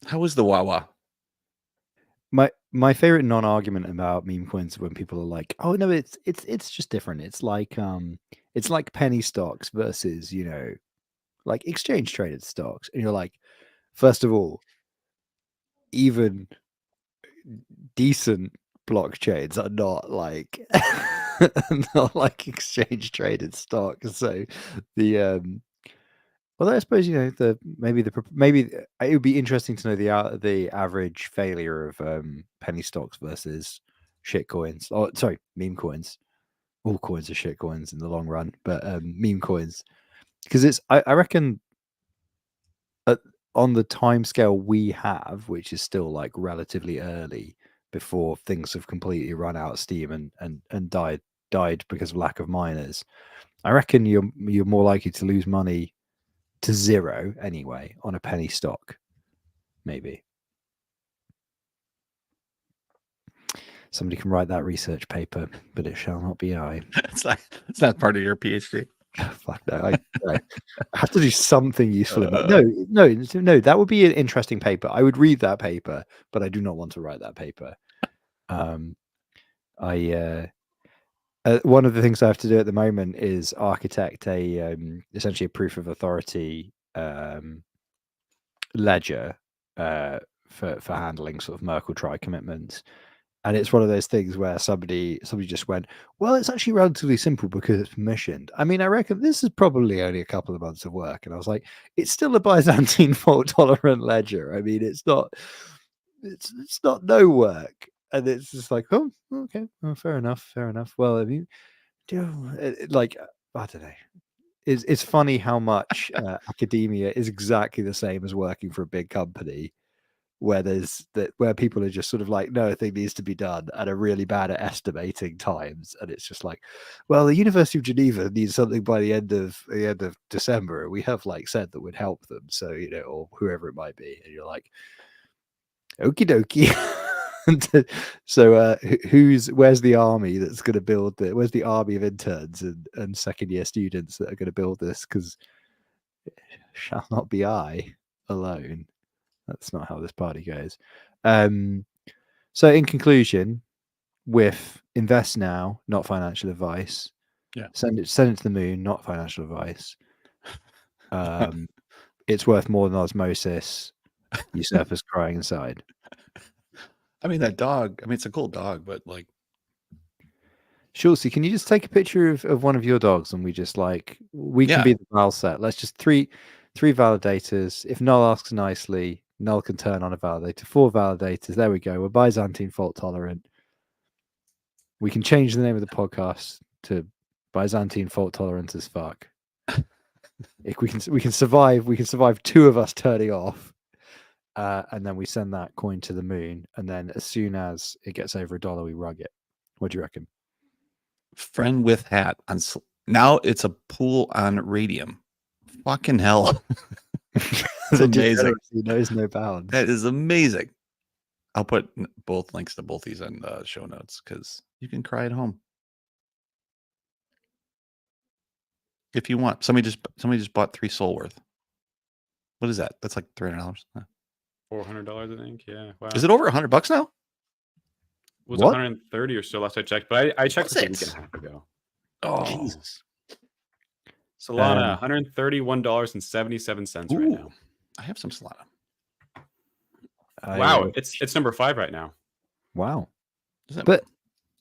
How is the Wawa? My favorite non-argument about meme coins, when people are like, "Oh no, it's just different. It's like penny stocks versus like exchange traded stocks," and you're like, first of all, even decent blockchains are not like not like exchange traded stocks. So the although I suppose maybe it would be interesting to know the average failure of penny stocks versus shit coins. Oh, sorry, meme coins. All coins are shit coins in the long run, but meme coins, because I reckon on the time scale we have, which is still like relatively early before things have completely run out of steam and died because of lack of miners, I reckon you're more likely to lose money to zero anyway on a penny stock. Maybe somebody can write that research paper, but it shall not be I. It's not part of your PhD. Fuck no, I have to do something useful. No, that would be an interesting paper. I would read that paper, but I do not want to write that paper. One of the things I have to do at the moment is architect essentially a proof of authority ledger for handling sort of Merkle try commitments. And it's one of those things where somebody just went, well, it's actually relatively simple because it's permissioned. I mean, I reckon this is probably only a couple of months of work. And I was like, it's still a Byzantine fault tolerant ledger. I mean, it's not no work. And it's just like, oh, okay, well, fair enough. Well, I mean, like, I don't know. It's funny how much academia is exactly the same as working for a big company, where where people are just sort of like, no, a thing needs to be done and are really bad at estimating times. And it's just like, well, the University of Geneva needs something by the end of December. We have like said that would help them. So, or whoever it might be. And you're like, okie dokie. So where's the army that's going to build where's the army of interns and second year students that are going to build this? Because it shall not be I alone. That's not how this party goes. So in conclusion, with invest now, not financial advice. Yeah. Send it to the moon, not financial advice. It's worth more than osmosis. Usurpers crying inside. I mean, that dog. I mean, it's a cool dog, but like, Schultzy, can you just take a picture of one of your dogs and we just can be the Val set? Let's just three validators. If Null asks nicely, Null can turn on a validator. 4 validators. There we go. We're Byzantine fault tolerant. We can change the name of the podcast to Byzantine fault tolerant as fuck. If we can survive 2 of us turning off. And then we send that coin to the moon, and then as soon as it gets over $1, we rug it. What do you reckon? friend with hat on. Now it's a pool on Radium. Fucking hell. That's amazing. Knows no bounds. That is amazing. I'll put both links to both these in the show notes because you can cry at home if you want. Somebody just bought 3 soul worth. What is that? That's like $300. $400, I think. Yeah. Wow. Is it over $100 now? It was 130 or so last I checked, but I checked this a week and a half ago. Oh, Jesus. Solana, $131.77 right now. I have some Solana. Wow, it's number 5 right now. Wow. But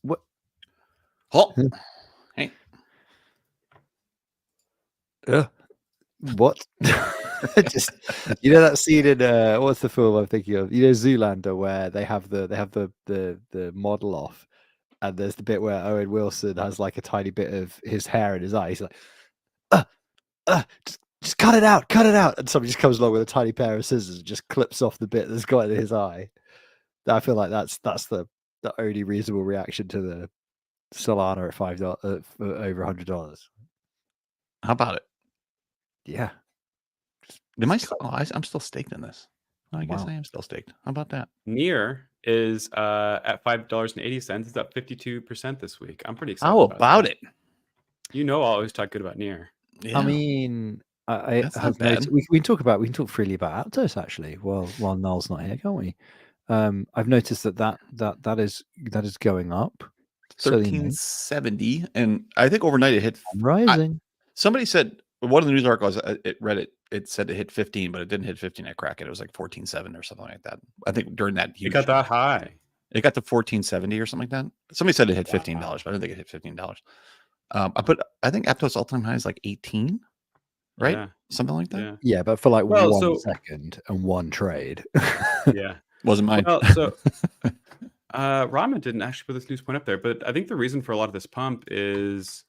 what? Oh, hey. What? Just that scene in what's the film I'm thinking of? Zoolander, where they have the model off, and there's the bit where Owen Wilson has like a tiny bit of his hair in his eye. He's like, just cut it out, and somebody just comes along with a tiny pair of scissors and just clips off the bit that's got in his eye. I feel like that's the only reasonable reaction to the Solana at $5 over $100. How about it? Yeah. I'm still staked in this. I guess I am still staked. How about that? Near is at $5.80. It's up 52% this week. I'm pretty excited. How about it? I always talk good about Near. Yeah. I mean, I have noticed, we can talk freely about Aptos actually while Null's not here, can't we? I've noticed that is going up. 1370, and I think overnight it hit rising. Somebody said one of the news articles it read it said it hit 15, but it didn't hit 15 at Kraken. It was like 14.7 or something like that. I think during that huge, it got that high. It got to 14.70 or something like that. Somebody said it hit $15, but I don't think it hit $15. I think Aptos all-time high is like 18, right? Yeah. Something like that. Yeah, but for like 1 second and 1 trade. Yeah. Wasn't mine. Well, so Ramen didn't actually put this news point up there, but I think the reason for a lot of this pump is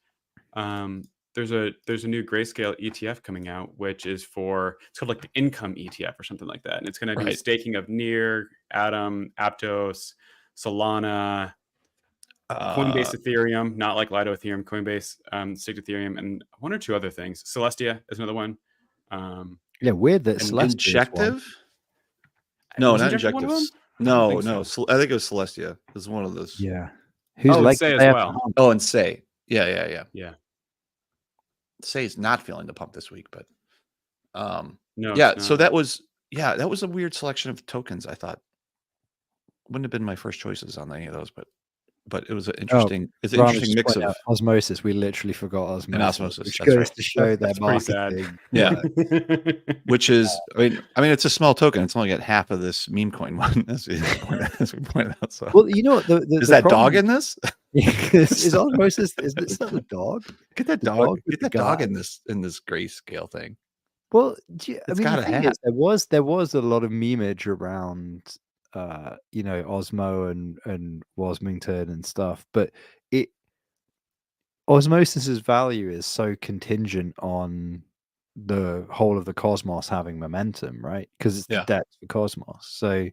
there's a new Grayscale ETF coming out, which is it's called like the income ETF or something like that, and it's going to do staking of Near, Atom, Aptos, Solana, Coinbase Ethereum, not like Lido Ethereum, Coinbase staked Ethereum, and 1 or 2 other things. Celestia is another one. Yeah, weird that Injective. No, not Injectives. No. I think it was Celestia. It was one of those. Yeah. Who's like Say as well. Oh, and Say. Yeah. say is not feeling the pump this week, but No, yeah. it's So not. that was a weird selection of tokens. I thought wouldn't have been my first choices on any of those, but it was an interesting. It's an Ron was interesting just mix pointing of out Osmosis. We literally forgot Osmosis, osmosis. which That's goes right. to show their That's pretty sad. marketing. Yeah. Which is, I mean, it's a small token. It's only got half of this meme coin one, as we pointed out. So, Well, you know what? is The that problem dog in this? is Osmosis? Is that the dog? Get that The dog. dog with Get the that dog guy? in this grayscale thing. Well, I It's mean, got the a thing hat. is, there was a lot of memeage around, Osmo and Wasmington and stuff, but Osmosis's value is so contingent on the whole of the cosmos having momentum, right? Because it's the Yeah. depth for cosmos. So,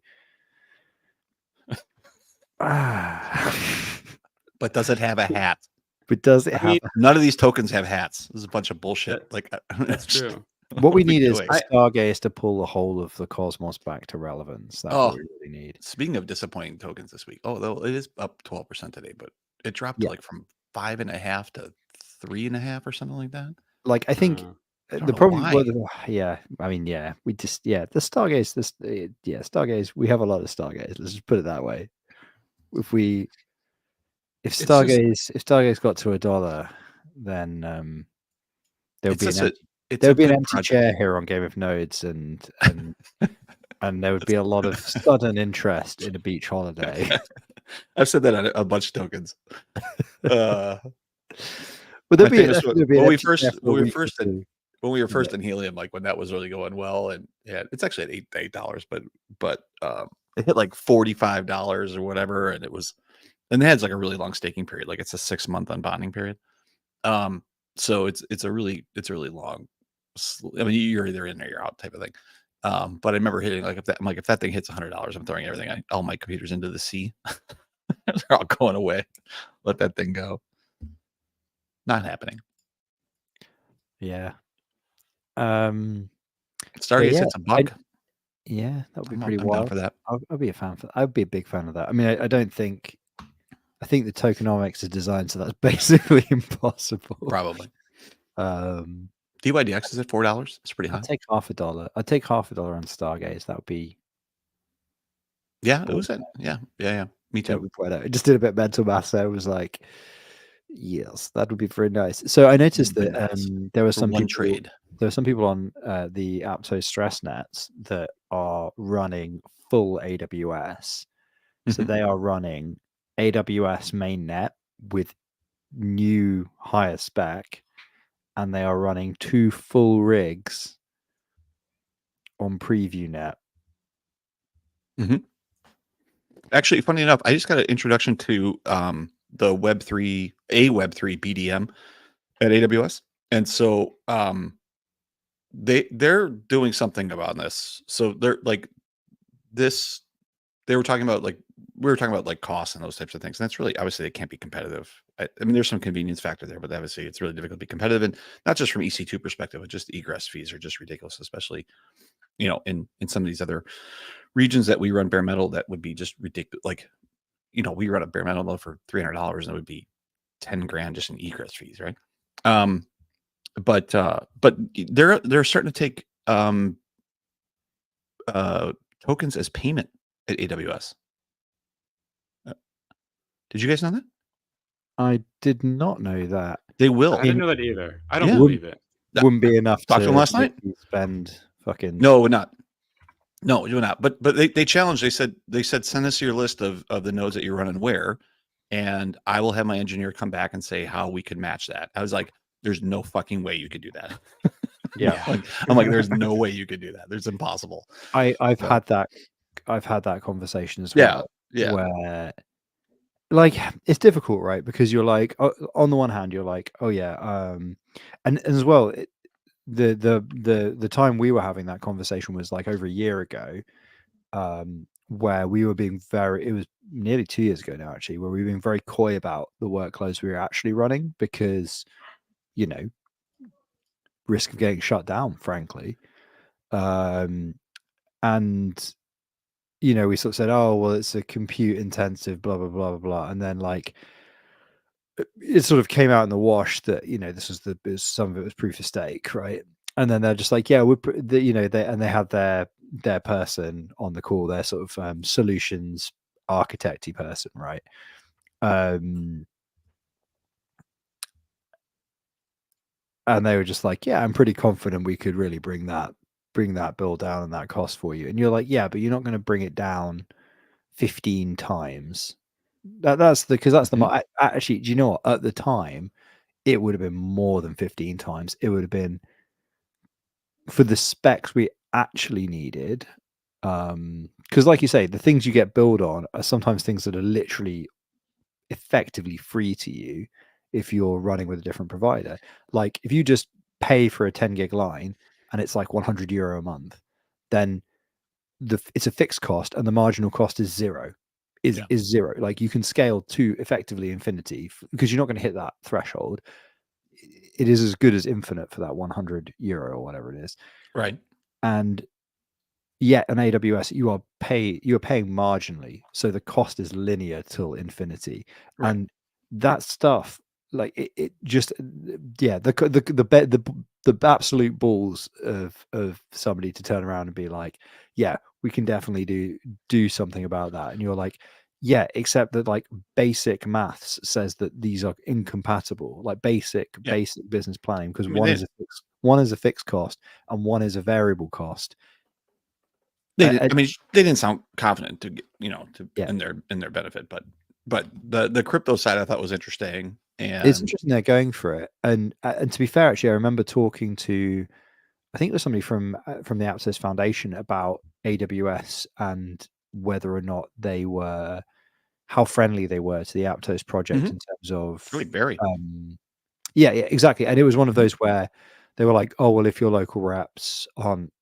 But does it have a hat? but does it I have? mean, None of these tokens have hats. This is a bunch of bullshit. That's true. What we are need is doing? a Stargaze to pull the whole of the cosmos back to relevance. That's what we really need. Speaking of disappointing tokens this week, though it is up 12% today, but it dropped like from 5.5 to 3.5 or something like that. Like, I think I don't the know problem, why. we just, the Stargaze, Stargaze, we have a lot of Stargaze. Let's just put it that way. If Stargaze got to $1, then there would be an empty chair here on Game of Nodes, and and there would be a lot of sudden interest in a beach holiday. I've said that on a bunch of tokens. But when we were first in Helium, like when that was really going well, and yeah, it's actually at $8, but it hit like $45 or whatever, and it has like a really long staking period, like it's a 6-month unbonding period. So it's a really long. I mean, you're either in or you're out type of thing. But I remember hitting if that thing hits $100, I'm throwing everything, all my computers into the sea. They're all going away. Let that thing go. Not happening. Yeah. Stargaze hits $1. Yeah, that would be pretty wild. I'm down for that. I'd be a fan for. I'd be a big fan of that. I mean, I don't think. I think the tokenomics is designed so that's basically impossible. Probably. DYDX is at $4. It's pretty high. I'd take $0.50. I'd take $0.50 on Stargaze. That would be. Yeah, it was. Yeah. Me too. It just did a bit of mental math. So I was like, yes, that would be very nice. So I noticed that there were some people. Trade. There are some people on the Aptos stress nets that are running full AWS. So they are running AWS mainnet with new higher spec, and they are running 2 full rigs on preview net. Actually, funny enough, I just got an introduction to the Web3 BDM at AWS, and so they're doing something about this. So they're like this. They were talking about we were talking about costs and those types of things. And that's really, obviously they can't be competitive. I mean, there's some convenience factor there, but obviously it's really difficult to be competitive, and not just from EC2 perspective, but just egress fees are just ridiculous, especially, in some of these other regions that we run bare metal, that would be just ridiculous. We run a bare metal node for $300 and it would be 10 grand just in egress fees. Right. But they're starting to take, tokens as payment at AWS. Did you guys know that? I did not know that. They will. I didn't know that either. I don't believe it. Wouldn't be enough to them last night. Spend fucking. No, not. No, you're not. But they challenged. They said send us your list of the nodes that you're running where, and I will have my engineer come back and say how we could match that. I was like, there's no fucking way you could do that. Yeah. I'm like, there's no way you could do that. There's impossible. I've had that conversation as well. Yeah. Where it's difficult, right? Because you're like, on the one hand, you're like, oh yeah, and as well, the time we were having that conversation was like over a year ago, where we were being it was nearly 2 years ago now, actually, where we were being very coy about the workloads we were actually running because, risk of getting shut down, frankly. And we sort of said, oh well, it's a compute intensive, blah blah blah blah blah, and then it sort of came out in the wash that this was some of it was proof of stake, right? And then they're just like, yeah, they had their person on the call, their sort of solutions architecty person, right? And they were just like, yeah, I'm pretty confident we could really bring that bill down and that cost for you. And you're like, yeah, but you're not going to bring it down 15 times. Actually, do you know what? At the time, it would have been more than 15 times. It would have been, for the specs we actually needed. Because like you say, the things you get billed on are sometimes things that are literally effectively free to you if you're running with a different provider. Like if you just pay for a 10 gig line and it's like €100 a month, then it's a fixed cost and the marginal cost is zero. Is zero. Like you can scale to effectively infinity because you're not going to hit that threshold. It is as good as infinite for that €100 or whatever it is. Right. And yet on AWS you are paying marginally, so the cost is linear till infinity. Right. And that stuff, like it just the absolute balls of somebody to turn around and be like, yeah, we can definitely do something about that. And you're like, yeah, except that like basic maths says that these are incompatible, like basic business planning, because one is a fixed cost and one is a variable cost. They didn't sound confident to in their benefit, but the crypto side I thought was interesting. And it's interesting they're going for it. And to be fair, actually, I remember talking to, I think it was somebody from the Aptos Foundation about AWS and whether or not how friendly they were to the Aptos project in terms of really very. Yeah, exactly. And it was one of those where they were like, oh, well, if your local reps aren't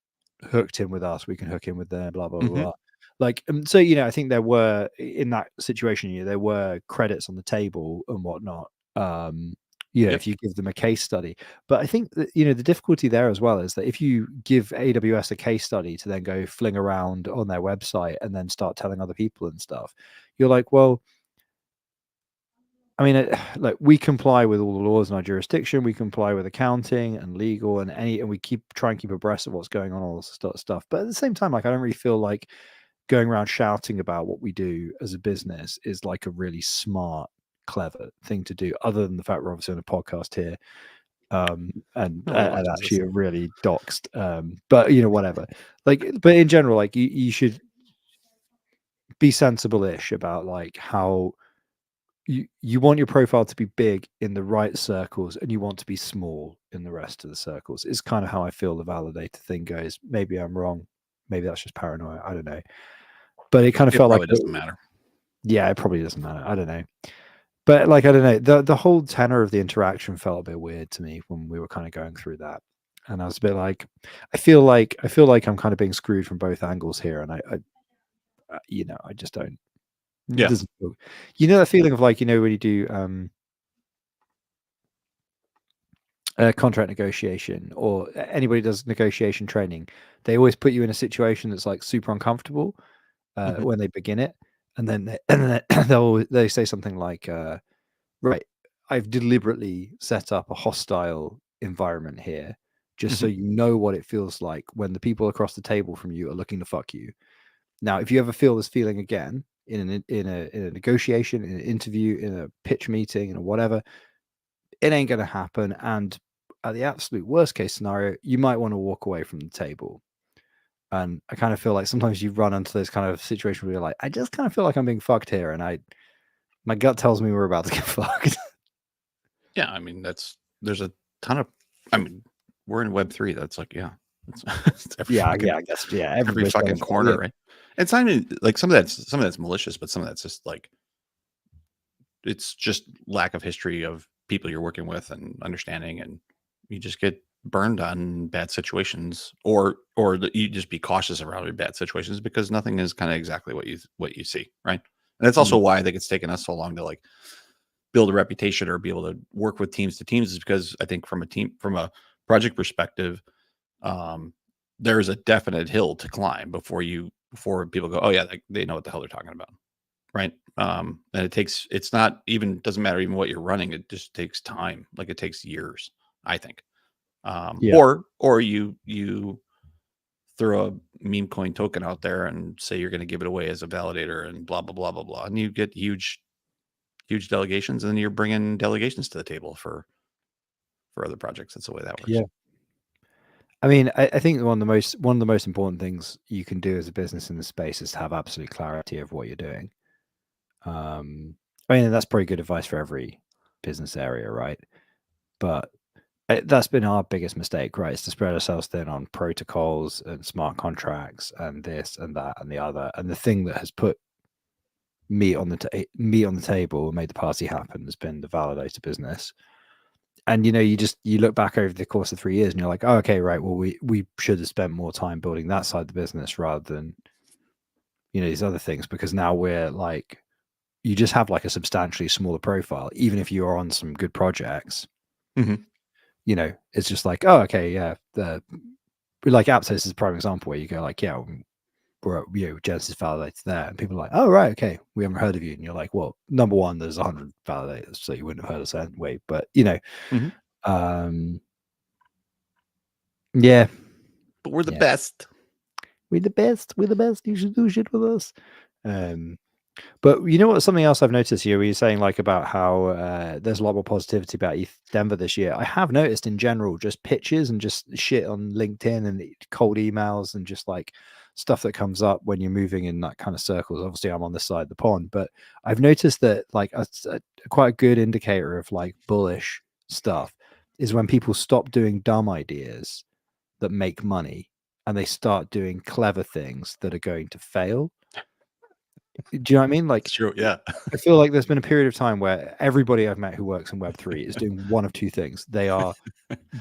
hooked in with us, we can hook in with them, blah, blah, blah. Like, so, I think there were, in that situation, there were credits on the table and whatnot. If you give them a case study. But I think that, the difficulty there as well is that if you give AWS a case study to then go fling around on their website and then start telling other people and stuff, you're like, well, I mean, like we comply with all the laws in our jurisdiction. We comply with accounting and legal and we try and keep abreast of what's going on, all this stuff. But at the same time, like I don't really feel like going around shouting about what we do as a business is like a really smart, clever thing to do. Other than the fact we're obviously on a podcast here, and actually are really doxed. But whatever. Like, but in general, like you should be sensible-ish about like how. You want your profile to be big in the right circles and you want to be small in the rest of the circles. It's kind of how I feel the validator thing goes. Maybe I'm wrong. Maybe that's just paranoia. I don't know. But it kind of felt like it doesn't matter. Yeah, it probably doesn't matter. I don't know. But like, I don't know. The whole tenor of the interaction felt a bit weird to me when we were kind of going through that. And I was a bit like, I feel like I'm kind of being screwed from both angles here. And I just don't. Yeah. That feeling of like, when you do contract negotiation or anybody does negotiation training, they always put you in a situation that's like super uncomfortable when they begin it. And then they say something like, right, I've deliberately set up a hostile environment here just so you know what it feels like when the people across the table from you are looking to fuck you. Now, if you ever feel this feeling again in a negotiation, in an interview, in a pitch meeting, and whatever, it ain't going to happen. And at the absolute worst case scenario, you might want to walk away from the table. And I kind of feel like sometimes you run into this kind of situation where you're like, I just kind of feel like I'm being fucked here, and my gut tells me we're about to get fucked. Yeah, I mean there's a ton of. I mean, we're in Web3. That's like it's I guess every fucking corner, right? It's not even like some of that's malicious, but some of that's just like it's just lack of history of people you're working with and understanding, and you just get burned on bad situations, or you just be cautious around bad situations because nothing is kind of exactly what you see, right? And that's also why I think it's taken us so long to like build a reputation or be able to work with teams is because I think from a project perspective, there's a definite hill to climb before people go, oh yeah, they know what the hell they're talking about. right? And it's not even, doesn't matter even what you're running. It just takes time. Like it takes years, I think. Or you throw a meme coin token out there and say you're going to give it away as a validator and blah, blah, blah, blah, blah. And you get huge delegations, and then you're bringing delegations to the table for other projects. That's the way that works. Yeah. I mean, I think one of the most important things you can do as a business in the space is to have absolute clarity of what you're doing. I mean, that's probably good advice for every business area, right? But that's been our biggest mistake, right? Is to spread ourselves thin on protocols and smart contracts and this and that and the other. And the thing that has put meat on the table and made the party happen has been the validator business. And you look back over the course of 3 years and you're like, oh, okay, right, well, we should have spent more time building that side of the business rather than these other things, because now we're like, you just have like a substantially smaller profile, even if you are on some good projects. It's just like, oh, okay, yeah, like Aptos is a prime example where you go like, yeah, we're Genesis validator there, and people are like, oh, right, okay, we haven't heard of you, and you're like, well, number one, there's 100 validators, so you wouldn't have heard us anyway. But yeah, but we're the best. We're the best. You should do shit with us. But you know what? Something else I've noticed here, where you're saying like about how there's a lot more positivity about ETH Denver this year. I have noticed in general just pitches and just shit on LinkedIn and cold emails and just like stuff that comes up when you're moving in that kind of circles. Obviously, I'm on this side of the pond, but I've noticed that like quite a good indicator of like bullish stuff is when people stop doing dumb ideas that make money and they start doing clever things that are going to fail. Do you know what I mean? Like, it's true, yeah. I feel like there's been a period of time where everybody I've met who works in Web3 is doing one of two things. They are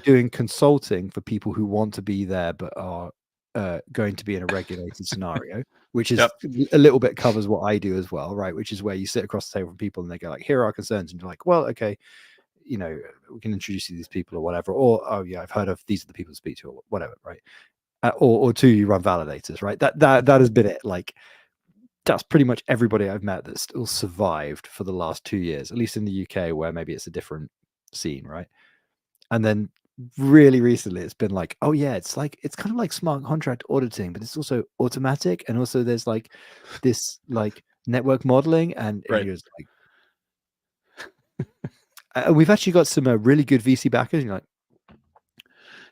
doing consulting for people who want to be there but are going to be in a regulated scenario, which is a little bit covers what I do as well, right? Which is where you sit across the table from people and they go like, here are our concerns, and you're like, well, okay, we can introduce you to these people or whatever, or oh yeah, I've heard of these are the people to speak to or whatever, right? Or two, you run validators, right? That has been it. Like, that's pretty much everybody I've met that still survived for the last 2 years, at least in the UK, where maybe it's a different scene, right? And then really recently it's been like, oh yeah, it's kind of like smart contract auditing, but it's also automatic, and also there's like this like network modeling, and you're just like, we've actually got some really good VC backers. You're like,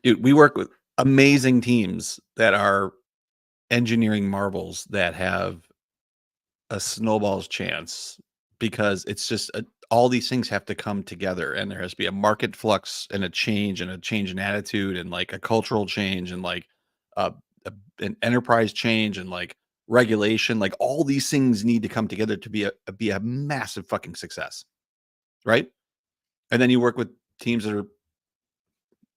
dude, we work with amazing teams that are engineering marvels that have a snowball's chance, because it's just all these things have to come together, and there has to be a market flux and a change in attitude, and like a cultural change, and like an enterprise change, and like regulation. Like all these things need to come together to be a massive fucking success, right? And then you work with teams that are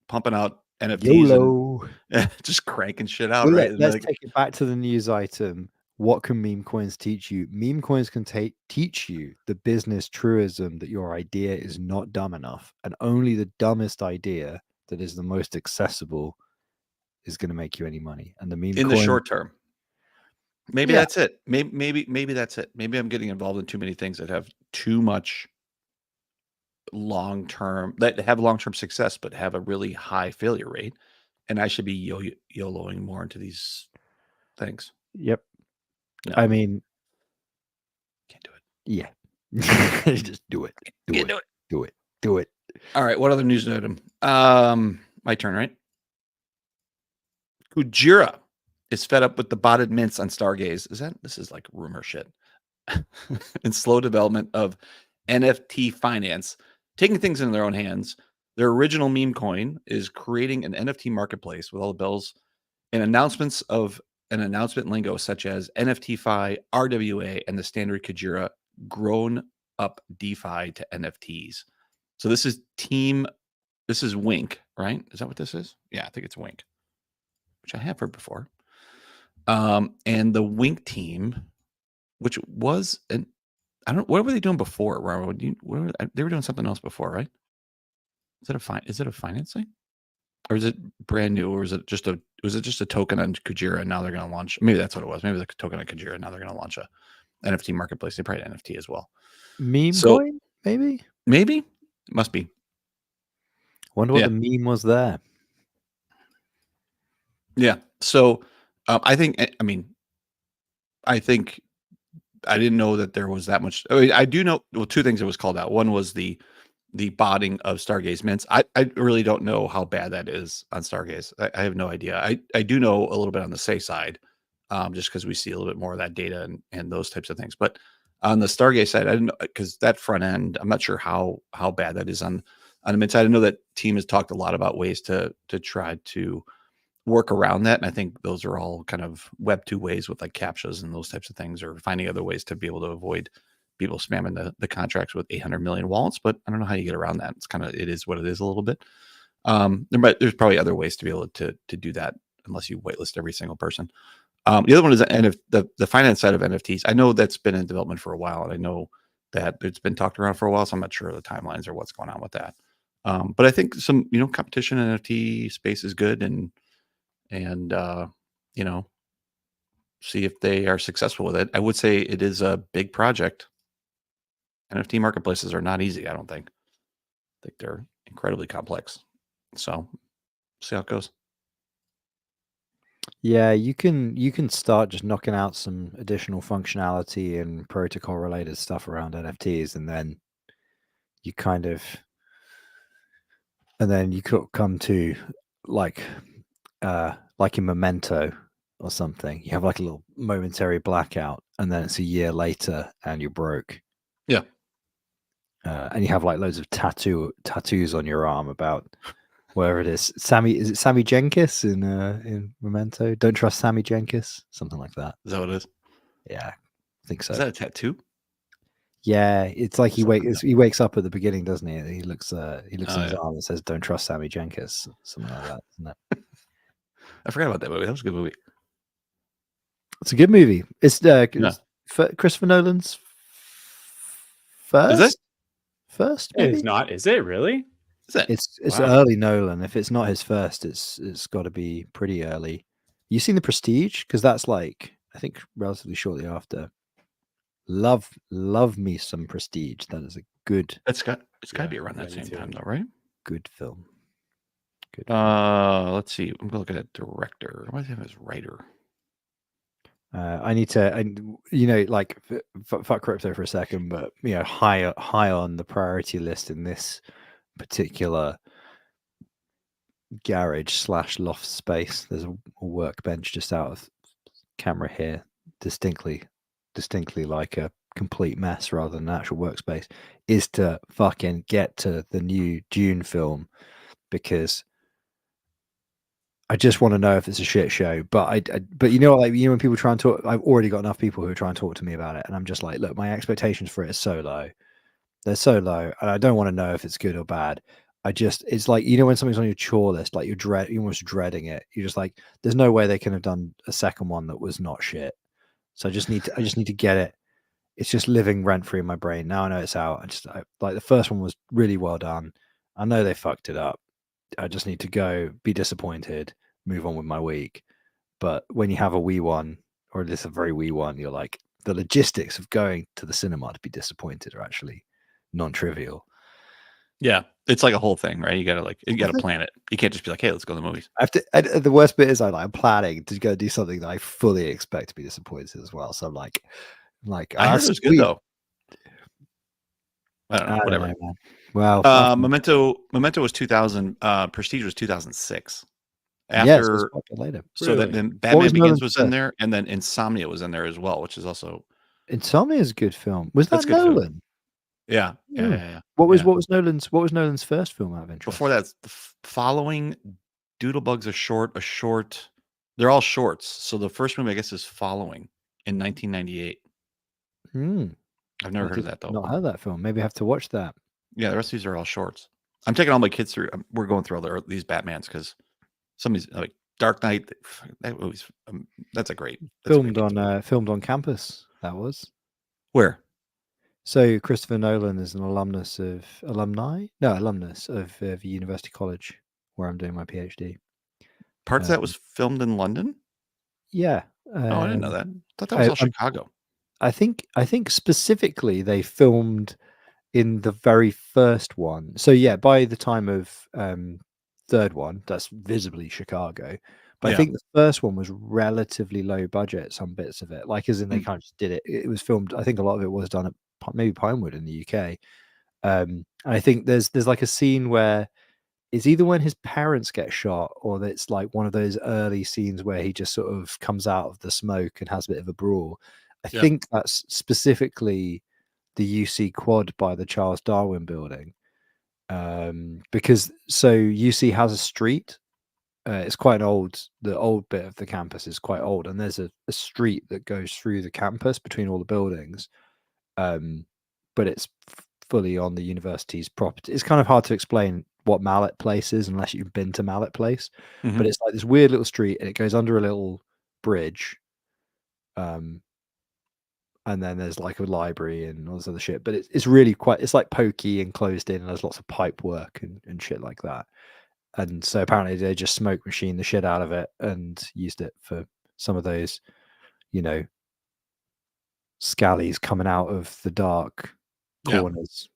pumping out NFTs and just cranking shit out, right? Let's take it back to the news item. What can meme coins teach you? Meme coins can teach you the business truism that your idea is not dumb enough, and only the dumbest idea that is the most accessible is going to make you any money. And the meme in the short term, maybe that's it. Maybe that's it. Maybe I'm getting involved in too many things that have too much long-term, that have long-term success but have a really high failure rate, and I should be YOLOing more into these things. Yep. No. I mean, can't do it. Yeah. Just do it. Do it. All right, what other news item? My turn, right? Kujira is fed up with the botted mints on Stargaze. This is like rumor shit. And slow development of NFT finance, taking things into their own hands. Their original meme coin is creating an NFT marketplace with all the bells and announcements of an announcement lingo such as NFTFi, RWA, and the standard Kujira grown up DeFi to NFTs. So this is Wink, right? Is that what this is? Yeah, I think it's Wink, which I have heard before. And the Wink team, which was what were they doing before? They were doing something else before, right? Is it a financing? Or is it brand new, or was it just a token on Kujira and now they're going to launch? Maybe that's what it was. Maybe the token on Kujira and now they're going to launch NFT marketplace. They probably had NFT as well. Meme So- coin, maybe. Maybe it must be. Wonder what Yeah. the meme was there. Yeah. So I think I didn't know that there was that much. I do know, well, two things that was called out. One was the botting of Stargaze mints. I really don't know how bad that is on Stargaze. I have no idea. I do know a little bit on the Say side, just because we see a little bit more of that data and those types of things. But on the Stargaze side, I didn't know, because that front end, I'm not sure how bad that is on the mint side. I know that team has talked a lot about ways to try to work around that. And I think those are all kind of Web 2 ways with like CAPTCHAs and those types of things, or finding other ways to be able to avoid people spamming the contracts with 800 million wallets. But I don't know how you get around that. It's kind of, it is what it is a little bit. But there's probably other ways to be able to do that, unless you whitelist every single person. The other one is the finance side of NFTs. I know that's been in development for a while, and I know that it's been talked around for a while, so I'm not sure of the timelines or what's going on with that. But I think some, competition in NFT space is good, and see if they are successful with it. I would say it is a big project. NFT marketplaces are not easy, I don't think. I think they're incredibly complex. So, see how it goes. Yeah, you can start just knocking out some additional functionality and protocol related stuff around NFTs, and then you could come to like in Memento or something. You have like a little momentary blackout, and then it's a year later and you're broke. Yeah. And you have like loads of tattoos on your arm about wherever it is. Is it Sammy Jenkins in Memento? Don't trust Sammy Jenkins, something like that. Is that what it is? Yeah, I think so. Is that a tattoo? Yeah, it's like he wakes up at the beginning, doesn't he? He looks on his arm and says, "Don't trust Sammy Jenkins," something like that, isn't it? I forgot about that movie. That was a good movie. It's a good movie. It's Christopher Nolan's first. Is it? First, maybe? It's not. Is it really? Is it? It's Wow. early Nolan. If it's not his first, it's got to be pretty early. You seen The Prestige? Because that's like, I think, relatively shortly after. Love me some Prestige. That is a good. It's got to be around that same time, though, right? Good film. Good. Let's see. I'm gonna look at that director. What do I have as writer? I need to, like, fuck crypto for a second, but high on the priority list in this particular garage / loft space. There's a workbench just out of camera here, distinctly like a complete mess rather than an actual workspace. Is to fucking get to the new Dune film, because I just want to know if it's a shit show. But when people try and talk, I've already got enough people who are trying to talk to me about it, and I'm just like, look, my expectations for it is so low. They're so low, and I don't want to know if it's good or bad. It's like, when something's on your chore list, like you're almost dreading it. You're just like, there's no way they can have done a second one that was not shit. So I just need to get it. It's just living rent free in my brain. Now I know it's out. Like the first one was really well done. I know they fucked it up. I just need to go, be disappointed, move on with my week. But when you have a wee one, or at least a very wee one, you're like, the logistics of going to the cinema to be disappointed are actually non-trivial. Yeah, it's like a whole thing, right? You gotta plan it. You can't just be like, hey, let's go to the movies. I have to. And the worst bit is I'm planning to go do something that I fully expect to be disappointed as well. So I'm like, I heard it was good though. I don't know. Whatever. Know, well, Memento was 2000. Prestige was 2006. After later. So then Batman Begins was in there, and then Insomnia was in there as well, which is also. Insomnia is a good film. Was that Nolan? Film. Yeah. What was Nolan's first film out of interest? Before that, the following Doodlebug's a short. They're all shorts. So the first movie, I guess, is Following in 1998. I've never heard of that though. Not heard that film. Maybe I have to watch that. Yeah, the rest of these are all shorts. I'm taking all my kids through. We're going through all these Batmans because some of these, like Dark Knight, that movie's that's a great. Filmed on campus. That was where. So Christopher Nolan is an alumnus of University College, where I'm doing my PhD. Parts of that was filmed in London? Yeah. I didn't know that. I thought that was all Chicago. I think specifically they filmed in the very first one. So yeah, by the time of third one, that's visibly Chicago. But I Yeah. think the first one was relatively low budget, some bits of it. Like as in they Mm. kind of just did it. It was filmed, I think a lot of it was done at maybe Pinewood in the UK. And I think there's like a scene where it's either when his parents get shot or it's like one of those early scenes where he just sort of comes out of the smoke and has a bit of a brawl. I Yeah. think that's specifically the UC quad by the Charles Darwin building. Because so UC has a street. It's quite the old bit of the campus is quite old, and there's a street that goes through the campus between all the buildings. But it's fully on the university's property. It's kind of hard to explain what Mallet Place is unless you've been to Mallet Place. Mhm. But it's like this weird little street, and it goes under a little bridge. And then there's like a library and all this other shit. But it's really it's like pokey and closed in, and there's lots of pipe work and shit like that. And so apparently they just smoke machine the shit out of it and used it for some of those, you know, scallies coming out of the dark Yeah. corners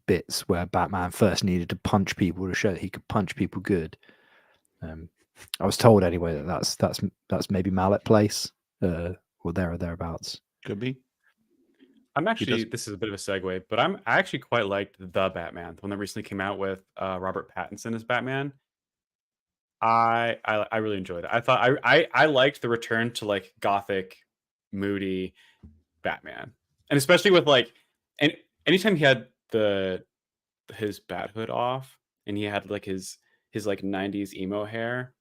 bits where Batman first needed to punch people to show that he could punch people good. I was told anyway that that's maybe Mallet Place or there or thereabouts. Could be. I'm He actually, does. this is a bit of a segue, but I actually quite liked the Batman, the one that recently came out with Robert Pattinson as Batman. I really enjoyed it. I thought I liked the return to like gothic, moody Batman, and especially with like, and anytime he had his bat hood off and he had like his like 90s emo hair,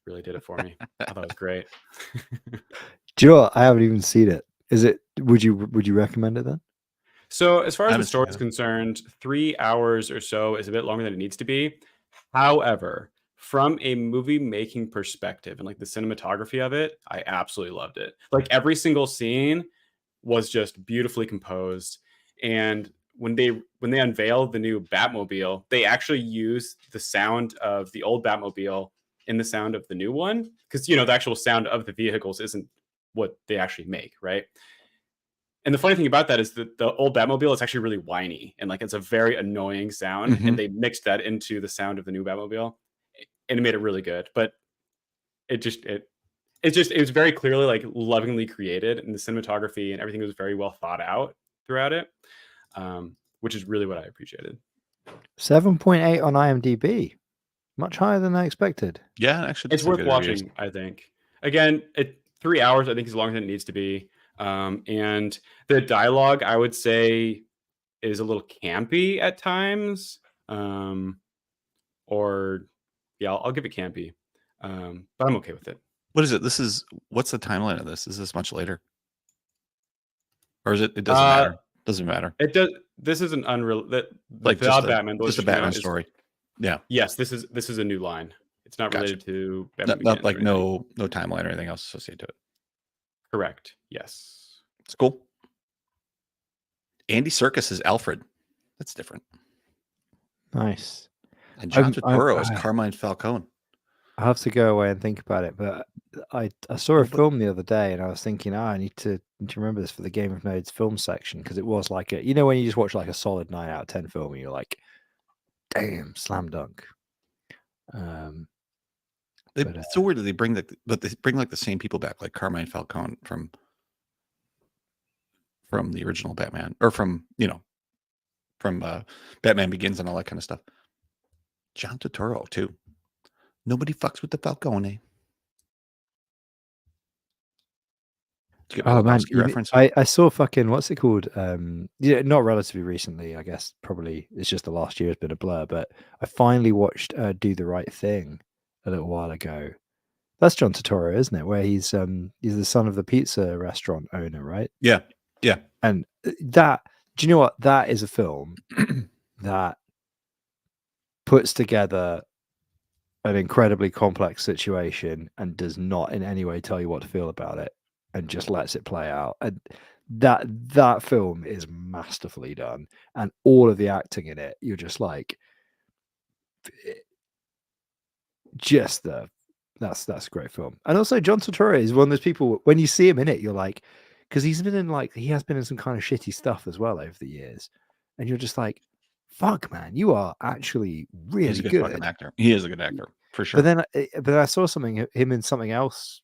really did it for me. I thought it was great. Do you know what? I haven't even seen it. Is it? Would you recommend it then? So as far I as the haven't seen story is it. concerned, 3 hours or so is a bit longer than it needs to be. However, from a movie making perspective and like the cinematography of it, I absolutely loved it. Like every single scene was just beautifully composed. And when they unveiled the new Batmobile, they actually used the sound of the old Batmobile in the sound of the new one, because you know the actual sound of the vehicles isn't what they actually make, right? And the funny thing about that is that the old Batmobile is actually really whiny and like it's a very annoying sound, Mhm. and they mixed that into the sound of the new Batmobile, and it made it really good. But it was very clearly like lovingly created, and the cinematography and everything was very well thought out throughout it, which is really what I appreciated. 7.8 on IMDb, much higher than I expected. Yeah, actually, It's that's a worth good reviews. watching, I think. Again, 3 hours, I think, is longer than it needs to be. And the dialogue, I would say, is a little campy at times. Or, yeah, I'll give it campy. But I'm okay with it. What is it? What's the timeline of this? Is this much later? Or is it? It doesn't matter. Doesn't matter. It does. This is an unreal. Like The just Batman, just a Batman story. Yeah. Yes, this is a new line. It's not Gotcha. related to Batman Not Begins like or anything. no timeline or anything else associated to it. Correct. Yes. It's cool. Andy Serkis is Alfred. That's different. Nice. And John Turturro is Carmine Falcone. I have to go away and think about it, but I saw a film the other day and I was thinking, I need to remember this for the Game of Nodes film section, because it was like when you just watch like a solid 9 out of 10 film and you're like, damn, slam dunk. It's so weird that they bring like the same people back, like Carmine Falcone from the original Batman, or from Batman Begins and all that kind of stuff. John Turturro too. Nobody fucks with the Falcone. Oh man, reference? I saw fucking what's it called? Yeah, not relatively recently, I guess. Probably it's just the last year has been a blur, but I finally watched Do the Right Thing a little while ago. That's John Turturro, isn't it? Where he's the son of the pizza restaurant owner, right? Yeah, yeah. And that, do you know what? That is a film that puts together an incredibly complex situation and does not in any way tell you what to feel about it, and just lets it play out. And that film is masterfully done, and all of the acting in it, you're just like, that's a great film. And also John Turturro is one of those people, when you see him in it, you're like, because he has been in some kind of shitty stuff as well over the years, and you're just like, fuck, man, you are actually really He's a good good. fucking actor. He is a good actor for sure. But then I saw him in something else.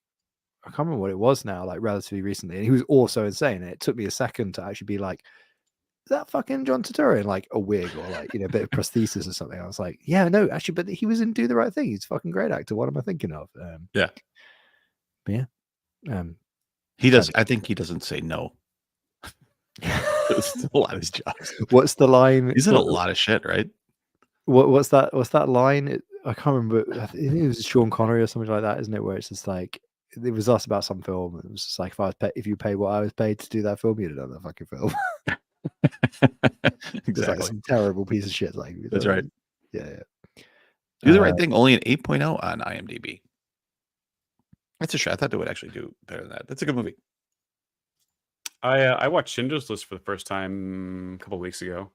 I can't remember what it was now, like relatively recently, and he was also insane. And it took me a second to actually be like, "Is that fucking John Turturro in like a wig or like a bit of prosthesis or something?" I was like, "Yeah, no, actually, but he was in Do the Right Thing. He's a fucking great actor. What am I thinking of?" Yeah. But yeah, he does. I think he doesn't say no. It's a lot of his jobs. What's the line? He's in a lot of shit, right? What's that line? I can't remember. I think it was Sean Connery or something like that, isn't it? Where it's just like, it was asked about some film. And it was just like, if you paid what I was paid to do that film, you'd have done that fucking film. It's like some terrible piece of shit. Like, that's right. Yeah. Do the Right Thing only an 8.0 on IMDb. That's a shit. I thought they would actually do better than that. That's a good movie. I watched Schindler's List for the first time a couple of weeks ago.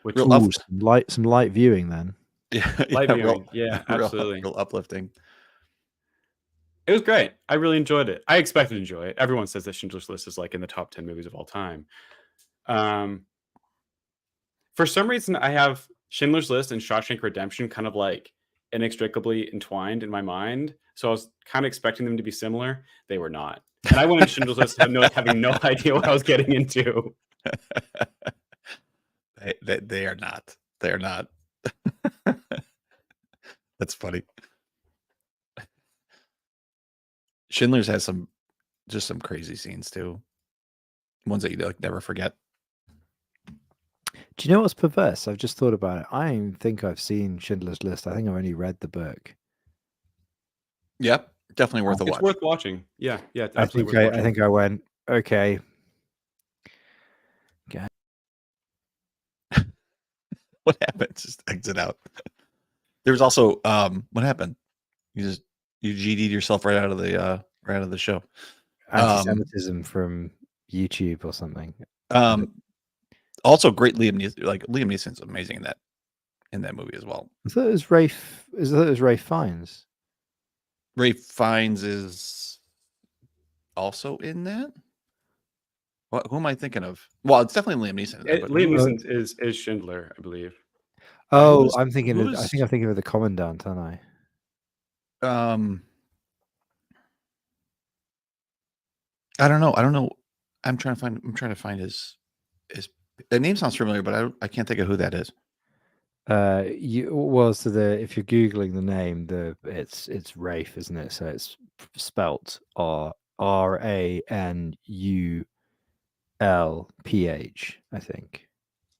Which some light viewing then. Yeah, light viewing. Yeah, absolutely. Real uplifting. It was great. I really enjoyed it. I expected to enjoy it. Everyone says that Schindler's List is like in the top 10 movies of all time. For some reason, I have Schindler's List and Shawshank Redemption kind of like inextricably entwined in my mind. So I was kind of expecting them to be similar. They were not. And I went into Schindler's List having no idea what I was getting into. They are not. They are not. That's funny. Schindler's has some crazy scenes too. Ones that you like never forget. Do you know what's perverse? I've just thought about it. I don't even think I've seen Schindler's List. I think I've only read the book. Yep, definitely worth a watch. It's worth watching. Yeah, it's I absolutely worth watching. I think I went, okay. What happened? Just exit out. There was also what happened? You GD'd yourself right out of the show. Anti-Semitism from YouTube or something. Also great Liam Neeson. Like Liam Neeson's amazing in that movie as well. I thought it was Ralph Fiennes. Ralph Fiennes is also in that. Who am I thinking of? Well, it's definitely Liam Neeson. Liam Neeson is Schindler, I believe. Oh, I'm thinking. I think I'm thinking of the Commandant, aren't I? I don't know. I'm trying to find his. The name sounds familiar, but I can't think of who that is. If you're googling the name, it's Rafe, isn't it? So it's spelt RANULPH, I think.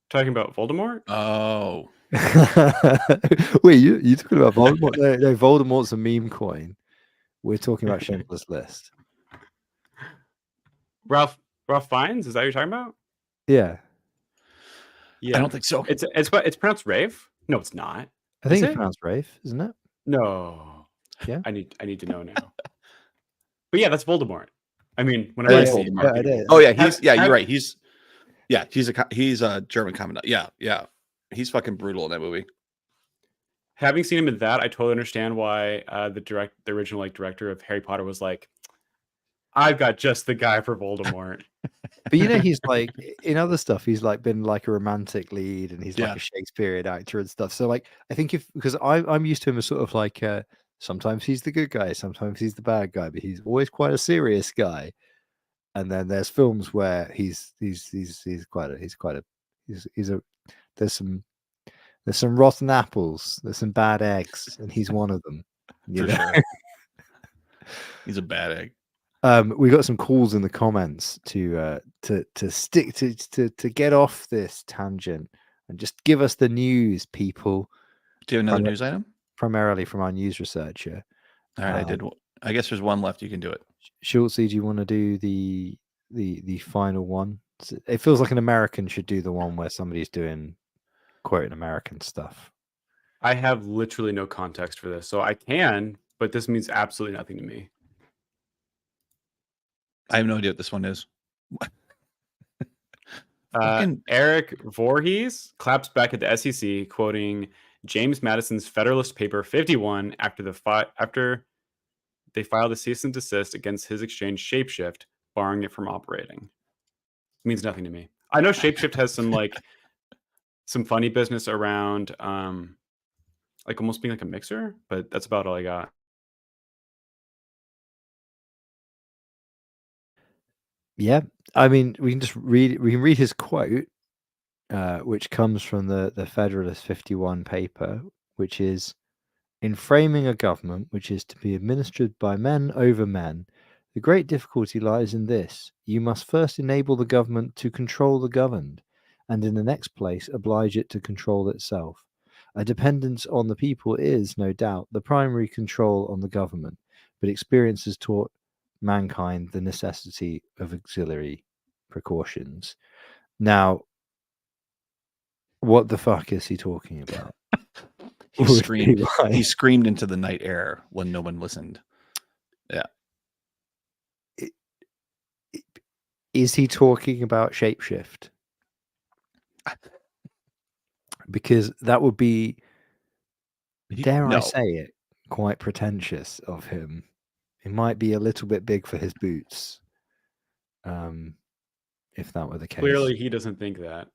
Talking about Voldemort? Oh. Wait, you talking about Voldemort? No, Voldemort's a meme coin. We're talking about Schindler's List. Ralph Fiennes? Is that what you're talking about? Yeah. I don't think so. It's pronounced Rafe? No, it's not. I think it's pronounced Rafe, isn't it? No. Yeah. I need to know now. But yeah, that's Voldemort. I mean, whenever I see Voldemort. Oh yeah, you're right. He's a German commandant. Yeah. He's fucking brutal in that movie. Having seen him in that, I totally understand why the original director of Harry Potter was like, I've got just the guy for Voldemort. But he's like in other stuff, he's like been like a romantic lead, and he's like a Shakespearean actor and stuff. So like, I think because I'm used to him as sort of like sometimes he's the good guy, sometimes he's the bad guy, but he's always quite a serious guy. And then there's films where there's some rotten apples, there's some bad eggs, and he's one of them. Sure. He's a bad egg. We got some calls in the comments to stick to get off this tangent and just give us the news, people. Do you have another news item? Primarily from our news researcher. All right, I guess there's one left. You can do it. Schultzy, do you want to do the final one? It feels like an American should do the one where somebody's quoting American stuff. I have literally no context for this, so I can, but this means absolutely nothing to me. I have no idea what this one is. Eric Voorhees claps back at the SEC, quoting James Madison's Federalist Paper 51 after they filed a cease and desist against his exchange Shapeshift, barring it from operating. It means nothing to me. I know Shapeshift has some like some funny business around like almost being like a mixer, but that's about all I got. Yeah, I mean, we can read his quote, which comes from the Federalist 51 paper, which is, in framing a government which is to be administered by men over men, the great difficulty lies in this: you must first enable the government to control the governed, and in the next place oblige it to control itself. A dependence on the people is, no doubt, the primary control on the government, but experience has taught mankind the necessity of auxiliary precautions. Now, what the fuck is he talking about? He Would be screamed. my- He screamed into the night air when no one listened. Yeah. Is he talking about shapeshift? Because that would be, dare I No. say it, quite pretentious of him. It might be a little bit big for his boots. If that were the case. Clearly, he doesn't think that.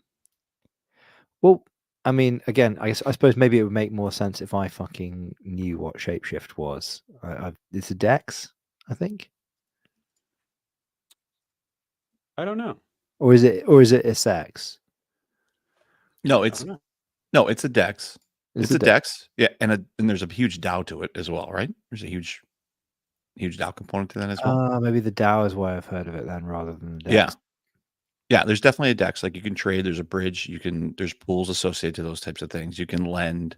Well, I mean, again, I suppose maybe it would make more sense if I fucking knew what shapeshift was. It's a Dex, I think, I don't know. or is it a sex? No, I it's don't know. no, it's a Dex. It's a Dex. Dex. Yeah, and there's a huge DAO to it as well, right? There's a huge DAO component to that as well. Maybe the DAO is why I've heard of it then, rather than the Yeah. Dex. Yeah, there's definitely a Dex. Like you can trade, there's a bridge, there's pools associated to those types of things. You can lend,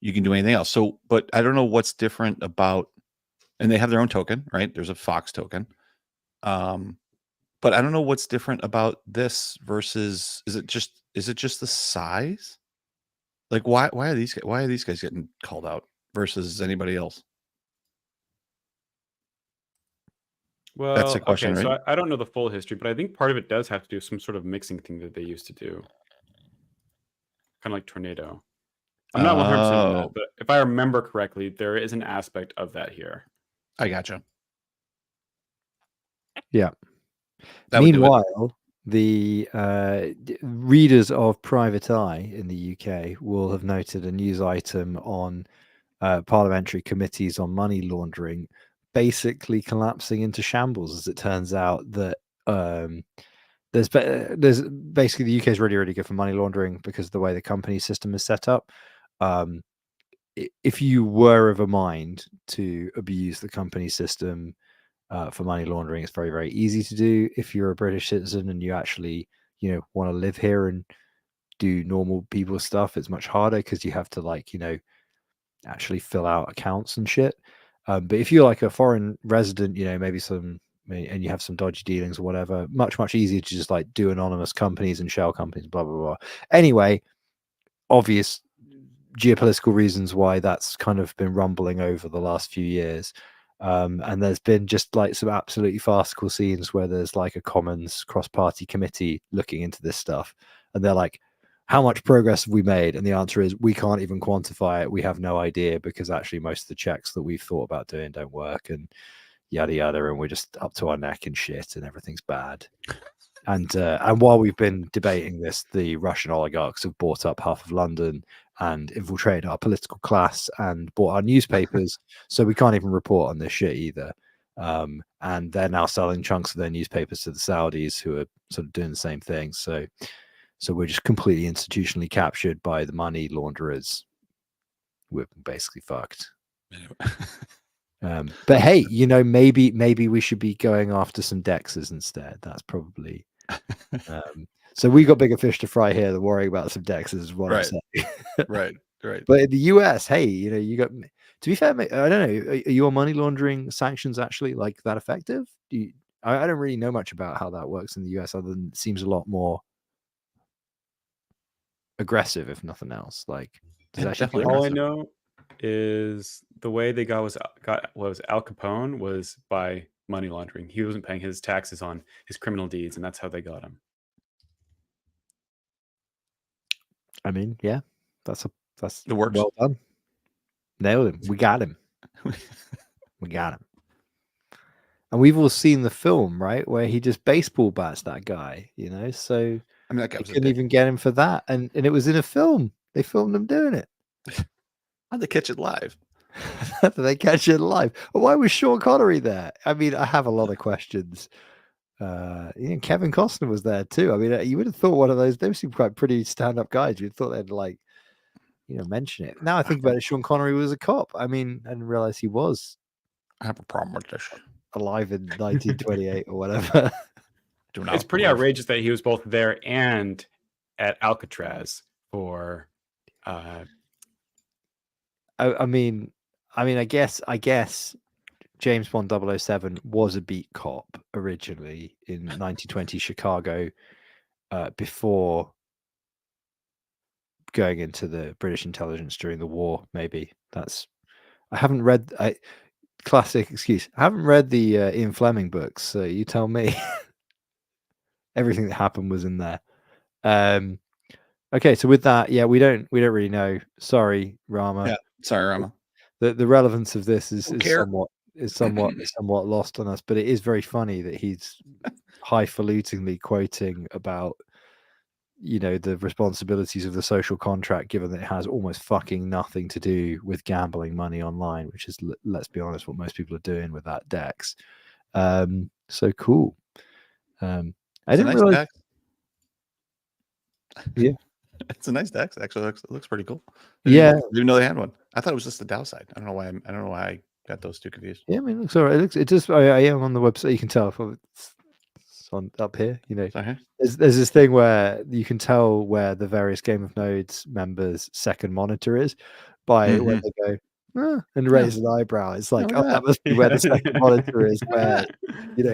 you can do anything else. So, but I don't know what's different about, and they have their own token, right? There's a Fox token. But I don't know what's different about this versus, is it just the size? Like why are these guys getting called out versus anybody else? Well, That's the question, okay, right? so I don't know the full history, but I think part of it does have to do with some sort of mixing thing that they used to do. Kind of like Tornado. I'm not 100% on that, Oh, but if I remember correctly, there is an aspect of that here. I gotcha. Yeah. That would do it. Meanwhile, the readers of Private Eye in the UK will have noted a news item on parliamentary committees on money laundering basically collapsing into shambles, as it turns out that there's basically the UK is really, really good for money laundering because of the way the company system is set up. If you were of a mind to abuse the company system for money laundering, it's very, very easy to do. If you're a British citizen and you actually, want to live here and do normal people stuff, it's much harder because you have to actually fill out accounts and shit. But if you're like a foreign resident, and you have some dodgy dealings or whatever, much, much easier to just do anonymous companies and shell companies, blah, blah, blah. Anyway, obvious geopolitical reasons why that's kind of been rumbling over the last few years. And there's been just some absolutely farcical scenes where there's a Commons cross-party committee looking into this stuff. And they're like, how much progress have we made? And the answer is, we can't even quantify it. We have no idea because actually most of the checks that we've thought about doing don't work and yada, yada. And we're just up to our neck in shit and everything's bad. And while we've been debating this, the Russian oligarchs have bought up half of London and infiltrated our political class and bought our newspapers. So we can't even report on this shit either. And they're now selling chunks of their newspapers to the Saudis, who are sort of doing the same thing. So we're just completely institutionally captured by the money launderers. We're basically fucked. But hey, maybe we should be going after some Dexes instead. That's probably so we got bigger fish to fry here than worrying about some Dexes, is what I'm saying. Right. But in the US, hey, you got, to be fair, I don't know, are your money laundering sanctions actually that effective? I don't really know much about how that works in the US, other than it seems a lot more aggressive, if nothing else. Does that definitely All I aggressive. know is the way they got was Al Capone was by money laundering. He wasn't paying his taxes on his criminal deeds, and that's how they got him. I mean, yeah, that's It works. well done. Nailed him. We got him. We got him. And we've all seen the film, right, where he just baseball bats that guy, so I mean, that guy they was a couldn't dick. even get him for that. And it was in a film. They filmed him doing it. How'd they catch it live? They catch it live. Why was Sean Connery there? I mean, I have a lot of questions. Kevin Costner was there too. I mean, you would have thought one of those. They seem quite pretty stand-up guys. You'd thought they'd mention it. Now I think about it, Sean Connery was a cop. I mean, I didn't realize he was I have a problem with this. alive in 1928 or whatever. It's pretty outrageous that he was both there and at Alcatraz for. I guess James Bond 007 was a beat cop originally in 1920 Chicago, before going into the British intelligence during the war. Maybe I haven't read. Classic excuse. I haven't read the Ian Fleming books, so you tell me. Everything that happened was in there. Okay, so with that, yeah, we don't really know. Sorry, Rama. Yeah, sorry, Rama. The relevance of this is care. somewhat lost on us, but it is very funny that he's highfalutinly quoting about the responsibilities of the social contract, given that it has almost fucking nothing to do with gambling money online, which is, let's be honest, what most people are doing with that DEX. So cool. I didn't realize. Dex. Yeah, it's a nice DEX. Actually, it looks pretty cool. Yeah, didn't know they had one. I thought it was just the DAO side. I don't know why I got those two confused. Yeah, I mean, it looks all right. It just. I am on the website. You can tell it's on up here. There's this thing where you can tell where the various Game of Nodes members' second monitor is by when they go and raise an eyebrow. It's like, that must be where the second monitor is. Where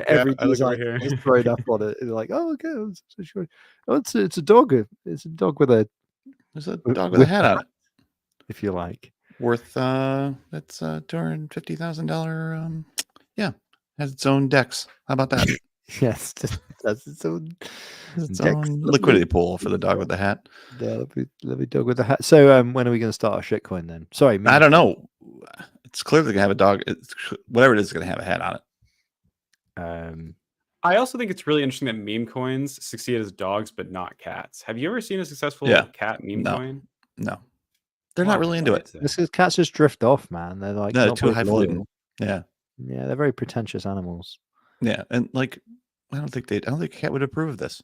every design is thrown up on it. And like, okay, I'm so sure. It's a dog. It's a dog with a. There's a dog with a hat on it, if you like. Worth that's $250,000. Yeah, has its own DEX. How about that? Yes, that's its own liquidity pool for the dog with the hat. Yeah, lovely dog with the hat. So, when are we going to start our shitcoin then? Sorry, I don't know. It's clearly going to have a dog. Whatever it is going to have a hat on it. I also think it's really interesting that meme coins succeed as dogs, but not cats. Have you ever seen a successful cat meme coin? No, they're not really into it. This is cats just drift off, man. They're like they're too highfalutin. Yeah, they're very pretentious animals. Yeah, and like I don't think a cat would approve of this.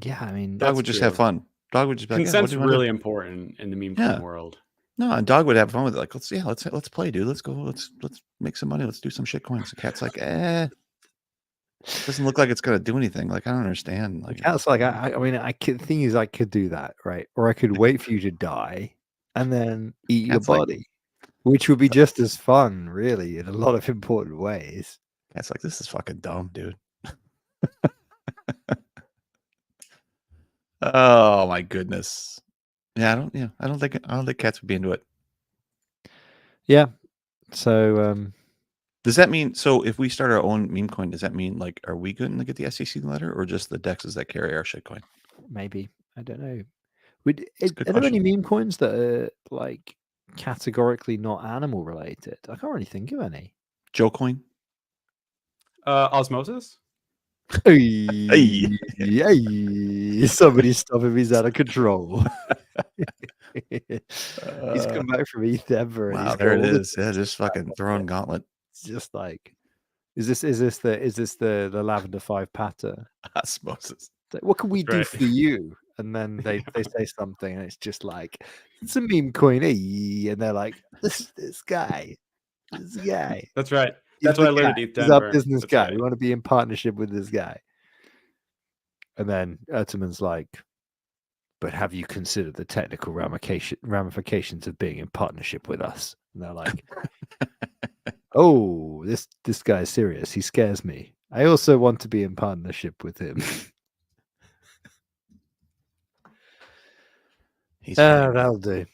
Yeah, I mean, dog would just have fun. Dog would just be like, consent's really important in the meme coin world. No, and dog would have fun with it. Like, let's play, dude. Let's go. Let's make some money. Let's do some shit coins. The cat's like, doesn't look like it's gonna do anything. Like, I don't understand. Like, the cat's like, I mean, I could do that, right? Or I could wait for you to die and then eat your body, which would be just as fun, really, in a lot of important ways. Cat's like, this is fucking dumb, dude. Oh my goodness. Yeah, I don't think cats would be into it. Yeah. So does that mean, so if we start our own meme coin, does that mean like, are we going to get the SEC letter or just the DEXs that carry our shitcoin? Maybe. I don't know. Are there any meme coins that are like categorically not animal related? I can't really think of any. Joe coin? Osmosis? Hey, somebody's stopping me. He's out of control. He's come back from ETH. Wow, there it is. Yeah, just fucking throwing gauntlet. It's just like, is this the Lavender 5 patter? Osmosis. Like, what can we do for you? And then they say something, and it's just like, it's a meme coin, and they're like, this guy. That's right. That's what I learned at ETH Denver. He's our business guy. Right. We want to be in partnership with this guy. And then Erteman's like, but have you considered the technical ramifications of being in partnership with us? And they're like, oh, this guy is serious. He scares me. I also want to be in partnership with him. That'll do.